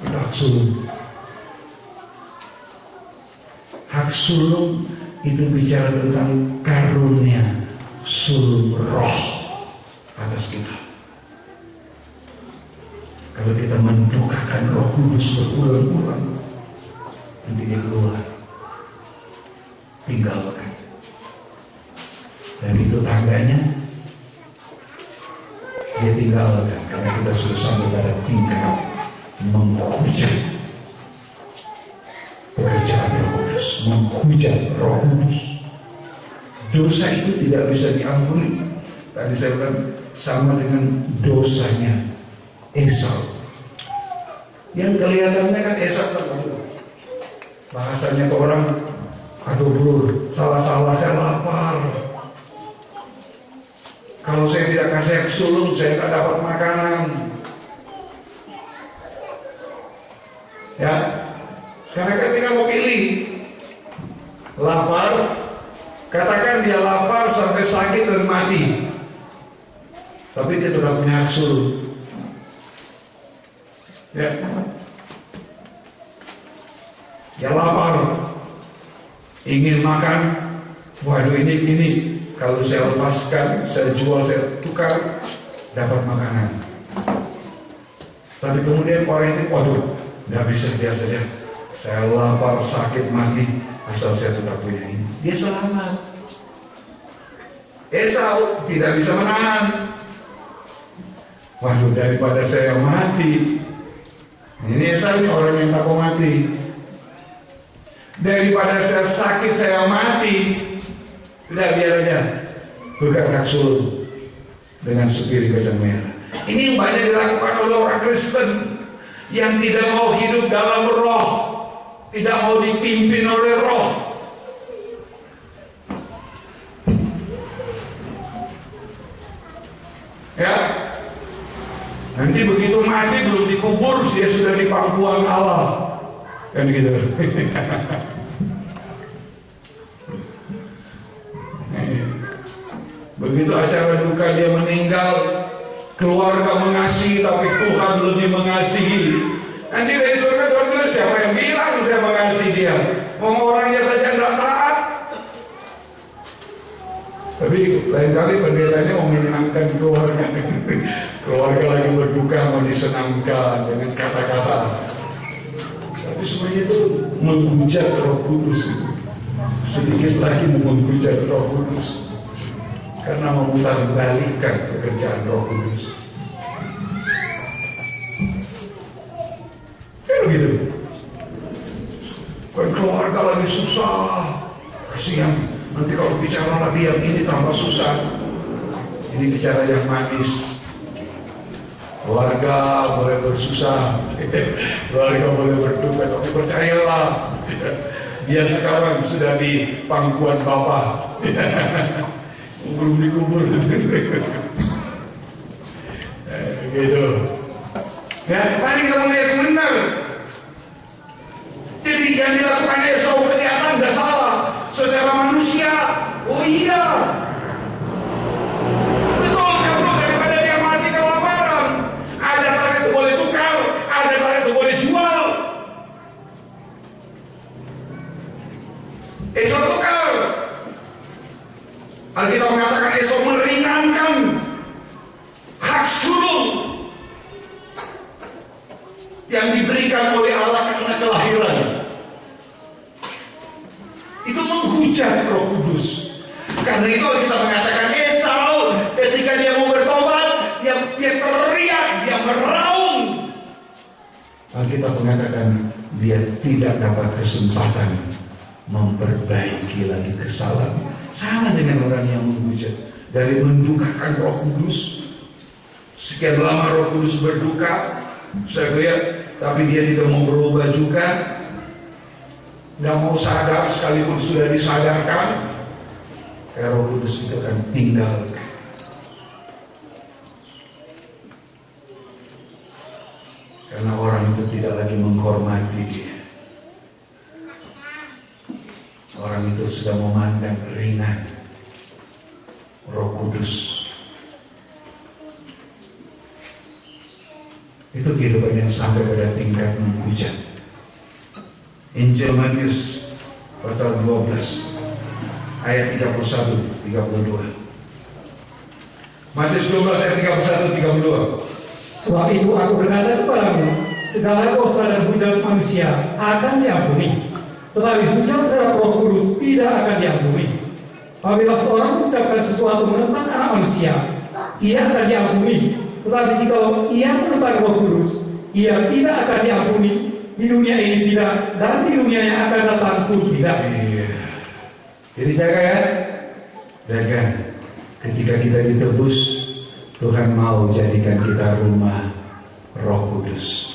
S1: Itu hak sulung. Hak sulung itu bicara tentang karunia sulung roh atas kita. Kalau kita mendukakan Roh Kudus berulang-ulang, nanti dia keluar, tinggalkan. Dan itu tandanya dia tinggalkan, karena kita sudah sampai pada tingkat menghujat pekerjaan Roh Kudus, menghujat Roh Kudus. Dosa itu tidak bisa diampuni. Tadi saya bilang sama dengan dosanya Esau. Yang kelihatannya kan Esau terlalu.
S3: Bahasanya ke orang, aduh bro, salah-salah saya lapar. Kalau saya tidak kasih sulung, saya tidak dapat makanan. Ya, sekarang kan tinggal mau pilih. Lapar, katakan dia lapar sampai sakit dan mati, tapi dia tidak punya hak sulung. Ya, dia lapar, ingin makan. Waduh, ini kalau saya lepaskan, saya jual, saya tukar, dapat makanan. Tapi kemudian orang itu, waduh, nggak bisa, dia saja. Saya lapar, sakit, mati, asal saya tidak punya ini. Dia selamat. Esau tidak bisa menahan. Waduh, daripada saya mati. Ini Esau, ini orang yang takut mati. Daripada saya sakit, saya mati. Udah, biar aja. Bukan hak sulung dengan sepiring kacang merah. Ini yang banyak dilakukan oleh orang Kristen yang tidak mau hidup dalam roh, tidak mau dipimpin oleh roh. Ya, nanti begitu mati belum dikubur, dia sudah di pangkuan Allah, kan gitu. Begitu acara duka dia meninggal, keluarga mengasihi, tapi Tuhan lebih mengasihi. Nanti dari surga Tuhan bilang, siapa yang bilang saya mengasihi dia? Mau orangnya saja tidak taat. Tapi lain kali pendetanya mau menyenangkan keluarga. Keluarga lagi berduka, mau disenangkan dengan kata-kata. Tapi semuanya itu menghujat Roh Kudus. Sedikit lagi menghujat Roh Kudus. Karena memutarbalikkan pekerjaan Roh Kudus. Kayak begitu. Kan keluarga lagi susah, kasihan. Nanti kalau bicara lagi yang ini tambah susah. Ini bicara yang manis. Keluarga boleh bersusah, keluarga boleh berduka, tapi percayalah, dia sekarang sudah di pangkuan Bapa. Belum dikubur. Gitu. Ya, paling kamu lihat yang benar. Jadi yang dilakukan Esau kelihatan tidak salah secara manusia. Oh iya, betul, kalau daripada dia mati kelaparan, ada tanah itu boleh tukar, ada tanah itu boleh jual. Esau tukar. Alkitab mengatakan Esau meringankan hak sulung yang diberikan oleh Allah karena kelahiran. Itu menghujat Roh Kudus. Karena itu kita mengatakan Esau ketika dia mau bertobat, dia teriak, dia meraung. Alkitab mengatakan dia tidak dapat kesempatan memperbaiki lagi kesalahan. Sama dengan orang yang menghujat. Dari mendukakan Roh Kudus, sekian lama Roh Kudus berduka, saya lihat, tapi dia tidak mau berubah juga, tidak mau sadar sekalipun sudah disadarkan. Roh Kudus itu akan tinggalkan. Karena orang itu tidak lagi menghormati dia. Orang itu sudah memandang ringan Roh Kudus. Itu kehidupan yang sampai pada tingkat menghujat. Injil Matius pasal 12 ayat 31-32. Matius 12 ayat 31-32.
S4: Sebab itu aku berkata kepadamu, segala dosa dan hujat manusia akan diampuni, tetapi hujat terhadap Roh Kudus tidak akan diampuni. Apabila seorang mengucapkan sesuatu menentang anak manusia, ia akan diampuni. Tetapi jika ia menentang Roh Kudus, ia tidak akan diampuni. Di dunia ini tidak, dan di dunia yang akan datang pun tidak.
S3: Iya. Jadi jaga ya, jaga. Ketika kita ditebus, Tuhan mau jadikan kita rumah Roh Kudus.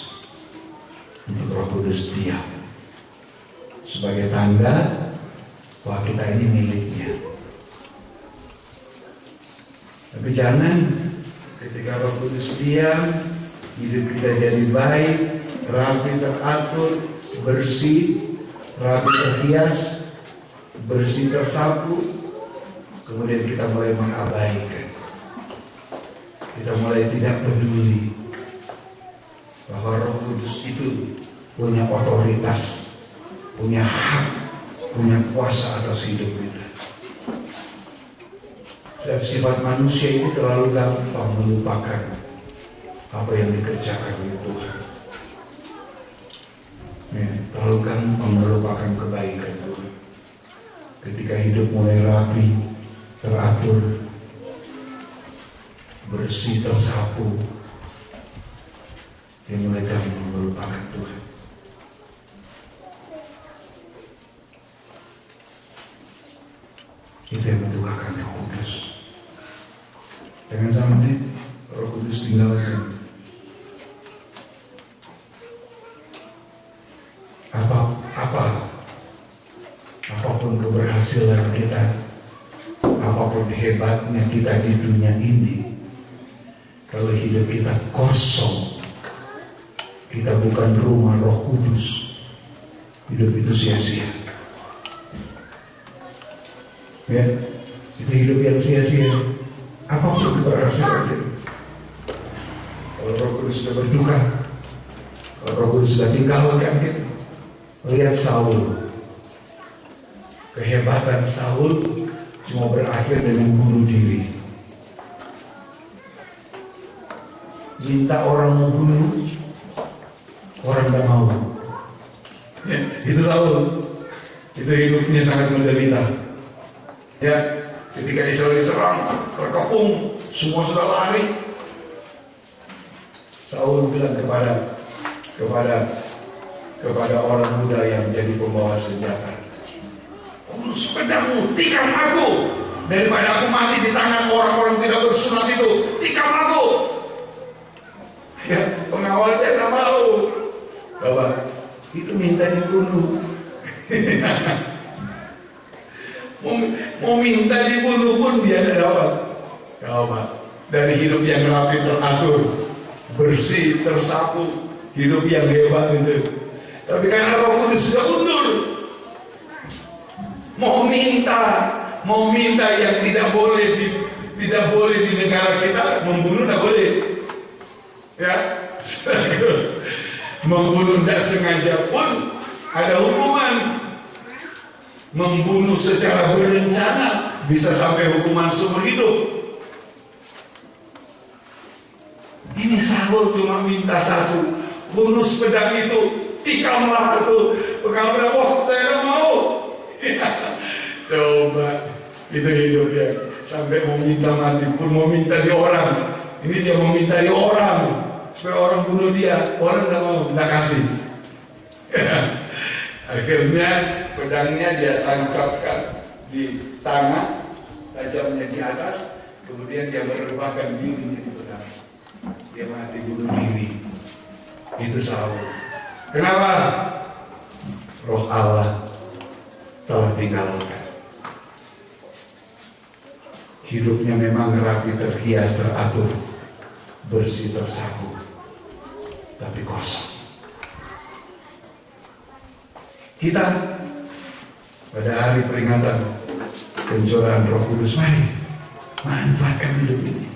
S3: Untuk Roh Kudus diam.
S2: sebagai tanda bahwa kita ini miliknya. Tapi jangan ketika Roh Kudus diam, hidup kita jadi baik, rapi teratur, bersih, rapi terhias, bersih tersapu, kemudian kita mulai mengabaikan. Kita mulai tidak peduli bahwa Roh Kudus itu punya otoritas, punya hak, punya kuasa atas hidup kita. Dan sifat manusia itu terlalu gampang melupakan apa yang dikerjakan oleh Tuhan. Ya, terlalu gampang melupakan kebaikan Tuhan. Ketika hidup mulai rapi, teratur, bersih, tersapu, dia mulai gampang melupakan Tuhan. Itu yang mendukakan Roh Kudus. Jangan sampai Roh Kudus tinggalkan. Apapun keberhasilan kita, apapun hebatnya kita di dunia ini, kalau hidup kita kosong, kita bukan rumah Roh Kudus, hidup itu sia-sia. Ya, itu hidup yang sia-sia. Apapun keberhasilan kita, kalau Roh Kudus sudah berduka, kalau Roh Kudus sudah tinggalkan kita. Lihat Saul, kehebatan Saul cuma berakhir dengan bunuh diri. Minta orang mau bunuh, orang tidak mau. Ya, itu Saul, itu hidupnya sangat menderita. Ya, ketika Israel diserang, terkepung, semua sudah lari. Saul bilang kepada orang muda yang jadi pembawa senjata, "Kurus pedangmu, tikam aku, daripada aku mati di tangan orang-orang tidak bersunat itu, tikam aku." Ya, pengawalnya tidak mau. Bapak, itu minta dibunuh. Mau minta dibunuh pun dia tidak dapat. Bapak, dari hidup yang rapi teratur, bersih, tersapu, hidup yang hebat itu. Tapi karena Roh Kudus sudah undur, mau minta yang tidak boleh di negara kita, membunuh tidak boleh, ya. Membunuh tidak sengaja pun ada hukuman. Membunuh secara berencana bisa sampai hukuman seumur hidup. Ini Saul cuma minta satu, bunuh pedang itu. Tikamlah itu pengawal. Wah, saya tidak mau. Coba, itu hidup ya. Sampai mau minta mati pun mau minta di orang. Ini dia mau minta di orang supaya orang bunuh dia. Orang tidak mau, tidak kasih. Akhirnya pedangnya dia tancapkan di tangan, tajamnya di atas. Kemudian dia merebahkan dirinya di pedang. Dia mati bunuh diri. Itu Saul. Kenapa? Roh Allah telah tinggalkan. Hidupnya memang rapi, terhias, teratur, bersih, tersapu, tapi kosong. Kita pada hari peringatan pencurahan Roh Kudus, mari manfaatkan hidup ini.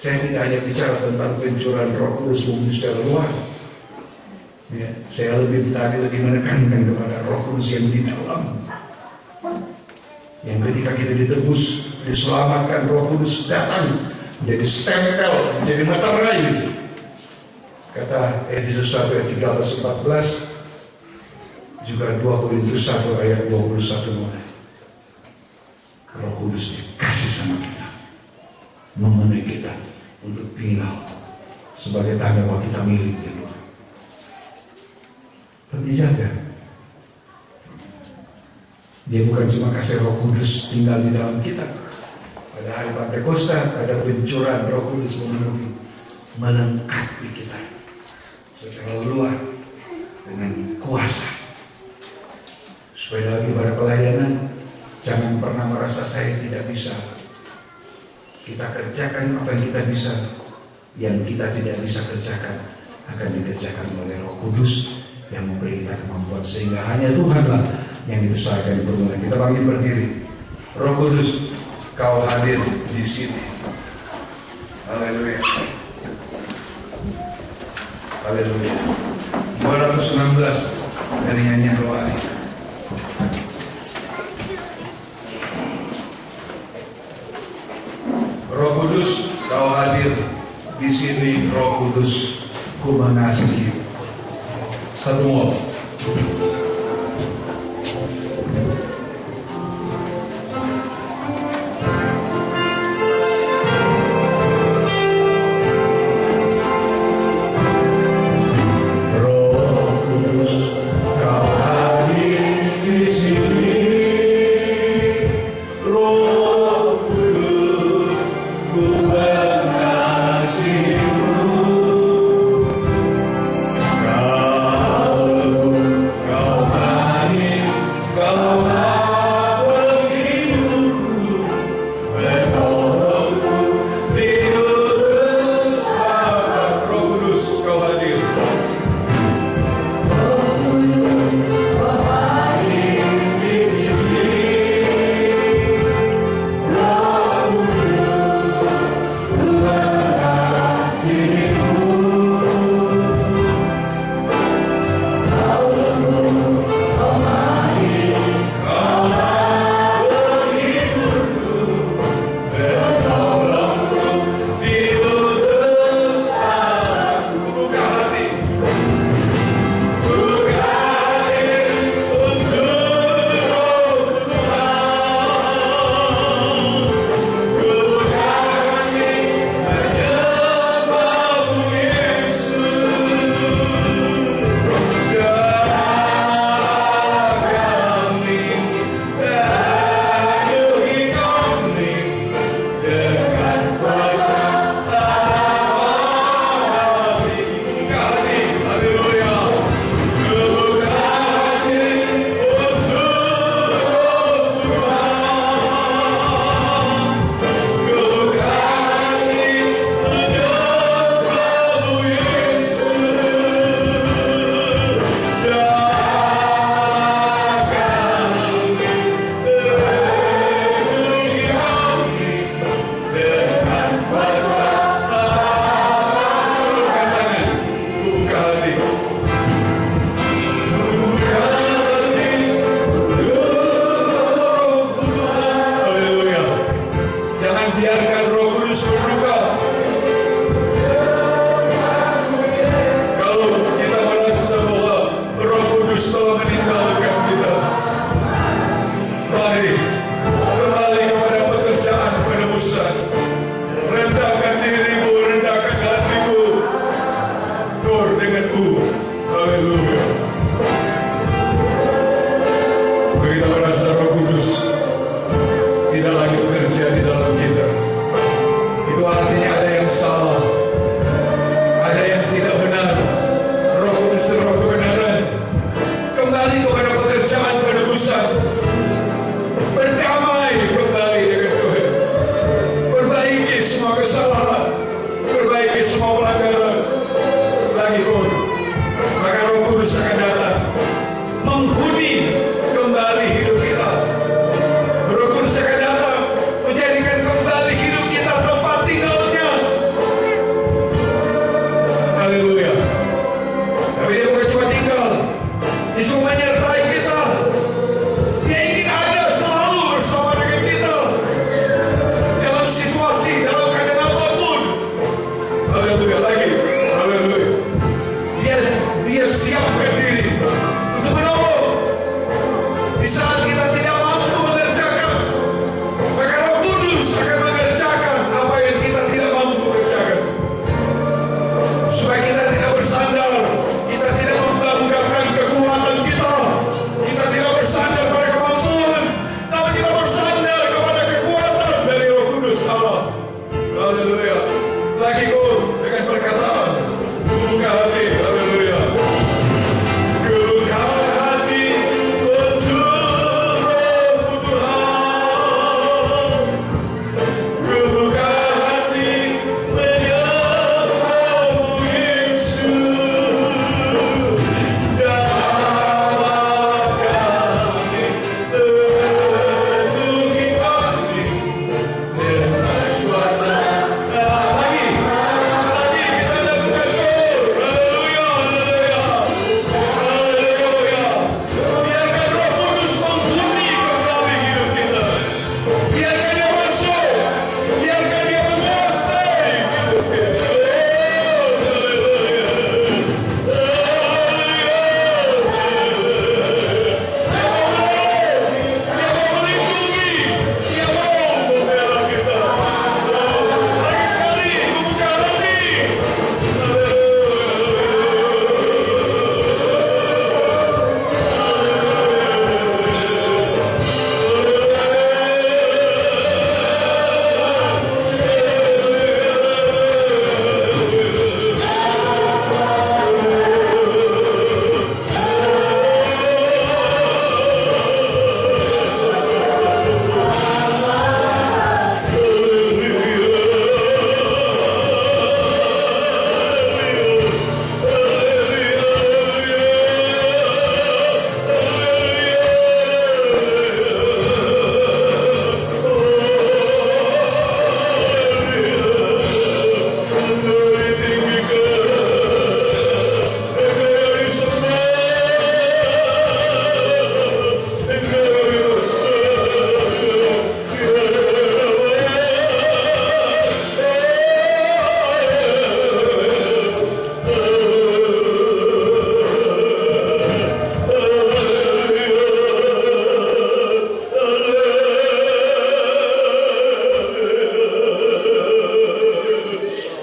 S2: Saya tidak hanya bicara tentang pencurahan Roh Kudus secara luar. Ya, saya lebih menekankan kepada Roh Kudus yang di dalam. Yang ketika kita ditebus, diselamatkan, Roh Kudus datang menjadi stempel, menjadi materai. Kata Efesus 1 ayat 13-14, juga 2 Korintus 1 ayat 21 mulai. Roh Kudus dikasih sama kita, memenuhi kita untuk tinggal sebagai tanda bahwa kita milik Dia. Tapi jaga, Dia bukan cuma kasih Roh Kudus tinggal di dalam kita. Pada hari Pentakosta ada pencurahan Roh Kudus memenuhi, melengkapi kita secara luar dengan kuasa.
S1: Sekali lagi pada pelayanan, jangan pernah merasa saya tidak bisa. Kita kerjakan apa yang kita bisa, yang kita tidak bisa kerjakan akan dikerjakan oleh Roh Kudus yang memberi kita kemampuan, sehingga hanya Tuhanlah yang dibesarkan di pergumulan. Kita panggil berdiri. Roh Kudus, Kau hadir di sini. Haleluya. Haleluya. 216 dari nyanyian rohani. Roh Kudus, Kau hadir di sini. Roh Kudus, Ku mengasihi. Satu mau.
S2: Kau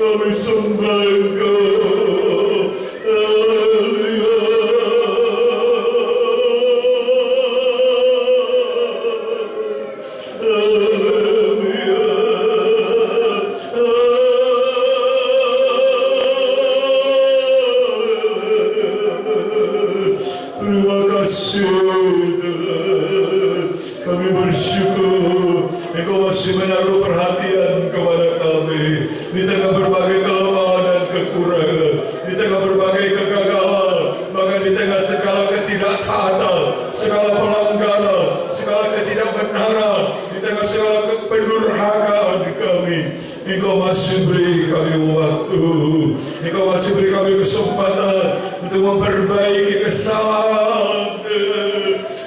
S2: kami sembah Engkau. Haleluya. Terima kasih Tuhan. Kami bersyukur Engkau masih menaruh perhatian kepada kami di tengah berbagai kelemahan dan kekurangan, di tengah berbagai kegagalan, bahkan di tengah segala ketidaktaatan, segala pelanggaran, segala ketidakbenaran, di tengah segala pendurhakaan kami. Engkau masih beri kami waktu, Engkau masih beri kami kesempatan untuk memperbaiki kesalahan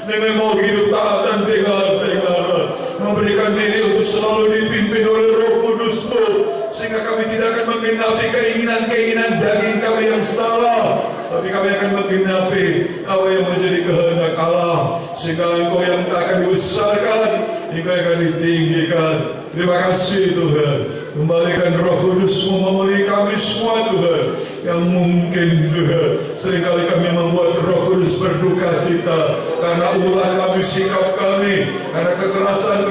S2: dengan mau hidup taat dan dengar-dengaran, memberikan diri untuk selalu dipimpin oleh Roh Kudus-Mu, sehingga kami tidak akan menggenapi keinginan-keinginan daging kami yang salah, tapi kami akan menggenapi apa yang menjadi kehendak Allah, sehingga Engkau yang akan dibesarkan, Engkau yang akan ditinggikan. Terima kasih Tuhan. Kembalikan Roh Kudus-Mu memenuhi kami semua Tuhan. Yang mungkin Tuhan seringkali kami membuat Roh Kudus berduka cita karena ulah kami, sikap kami, karena kekerasan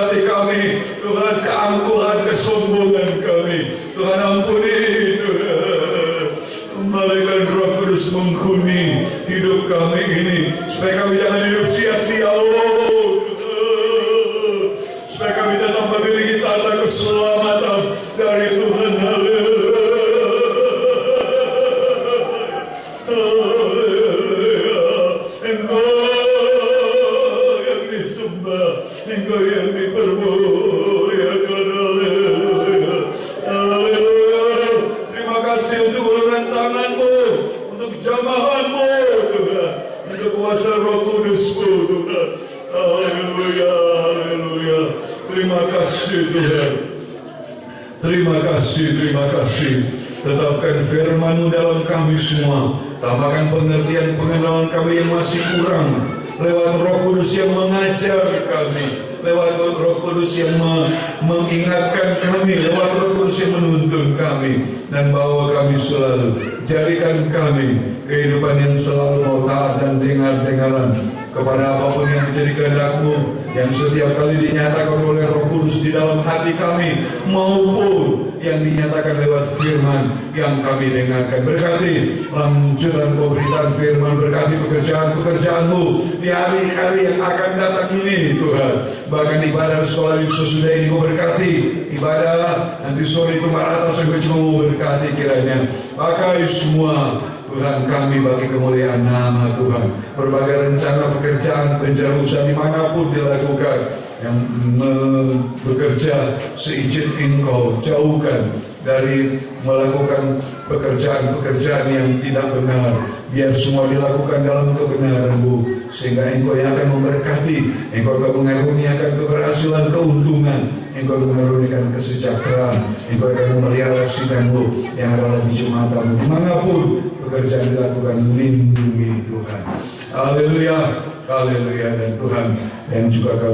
S2: hati kami, Tuhan, keangkuhan, kesombongan kami. Tuhan ampuni Tuhan. Kembalikan Roh Kudus menghuni hidup kami ini, supaya kami jangan hidup sia-sia. Supaya kami tetap memiliki tanda keselamatan dari Tuhan. Engkau yang disembah, Engkau yang dipermuliakan. Terima kasih untuk uluran tangan-Mu, untuk jamahan-Mu Tuhan, untuk kuasa Roh Kudus-Mu Tuhan. Haleluya, haleluya. Terima kasih Tuhan. Terima kasih, terima kasih. Tetapkan firman-Mu dalam kami semua. Tambahkan pengertian pengenalan kami yang masih kurang, lewat Roh Kudus yang mengajar kami, lewat Roh Kudus yang mengingatkan kami, lewat Roh Kudus yang menuntun kami, dan bawa kami selalu. Jadikan kami kehidupan yang selalu mau taat dan dengar-dengaran kepada apapun yang menjadi kehendak-Mu, yang setiap kali dinyatakan oleh Roh Kudus di dalam hati kami, maupun yang dinyatakan lewat firman yang kami dengarkan. Berkati lanjutan pemberitaan firman, berkati pekerjaan-pekerjaan-Mu di hari-hari yang akan datang ini Tuhan. Bahkan ibadah sekolah di sesudah ini Kau berkati, ibadah nanti sore itu atas yang cuma mau berkati kiranya. Pakai semua Tuhan kami bagi kemuliaan nama Tuhan. Berbagai rencana pekerjaan, penjara dimanapun dilakukan, yang bekerja seizin Engkau, jauhkan dari melakukan pekerjaan-pekerjaan yang tidak benar. Biar semua dilakukan dalam kebenaran-Mu, sehingga Engkau yang akan memberkati, Engkau akan mengaruniakan keberhasilan, keuntungan, Engkau mengaruniakan kesejahteraan, Engkau akan memelihara sidang-Mu yang adalah di jemaat-Mu. Dimanapun pekerjaan dilakukan, lindungi Tuhan. Haleluya, haleluya. Dan Tuhan yang juga akan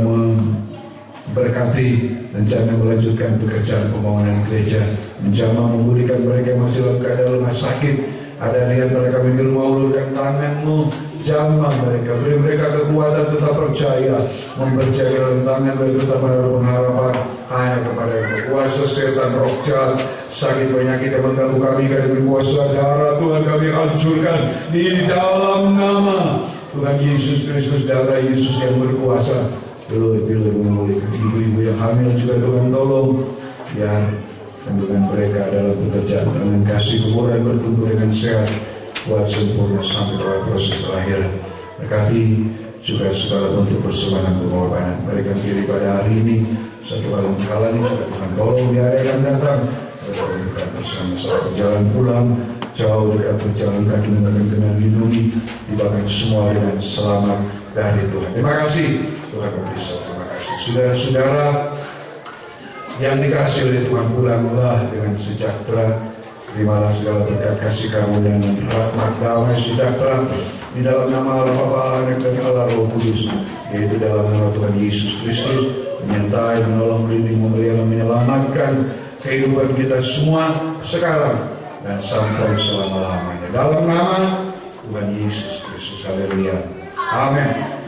S2: memberkati rencana melanjutkan pekerjaan pembangunan gereja, menjamah memulihkan mereka yang masih dalam keadaan lemah sakit. Ada di antara kami di rumah, ulurkan tangan-Mu, jamah mereka, beri mereka kekuatan tetap percaya, mempercayai dalam tangan mereka, tetap menaruh pengharapan hanya kepada Engkau. Kuasa setan, roh jahat, sakit penyakit yang mengganggu kami, kami kuasa darah Tuhan kami hancurkan di dalam nama Tuhan Yesus Kristus. Darah Yesus yang berkuasa. Bila memulihkan ibu-ibu yang hamil juga Tuhan tolong, biar kandungan mereka adalah pekerjaan dengan kasih kekuatan bertumbuh dengan sehat, kuat sempurna sampai pada proses kelahiran. Berkati juga segala bentuk persembahan pengorbanan mereka pilih pada hari ini, satu kali menghalangi juga Tuhan tolong di hari yang datang. Mereka berdekat bersama-sama berjalan pulang, jauh dekat berjalan kaki dengan lindungi, dibagikan semua dengan selamat dari Tuhan. Terima kasih Tuhan memberi. Terima kasih saudara-saudara yang dikasih oleh Tuhan, pulanglah dengan sejahtera. Terimalah segala berkat kasih karunia dan rahmat damai sejahtera di dalam nama Allah Bapa, Anak dan Allah Roh Kudus, yaitu dalam nama Tuhan Yesus Kristus, menyertai, menolong, melindungi, memelihara, menyelamatkan
S1: kehidupan kita semua sekarang dan sampai selama-lamanya. Dalam nama Tuhan Yesus Kristus, haleluya. Amin.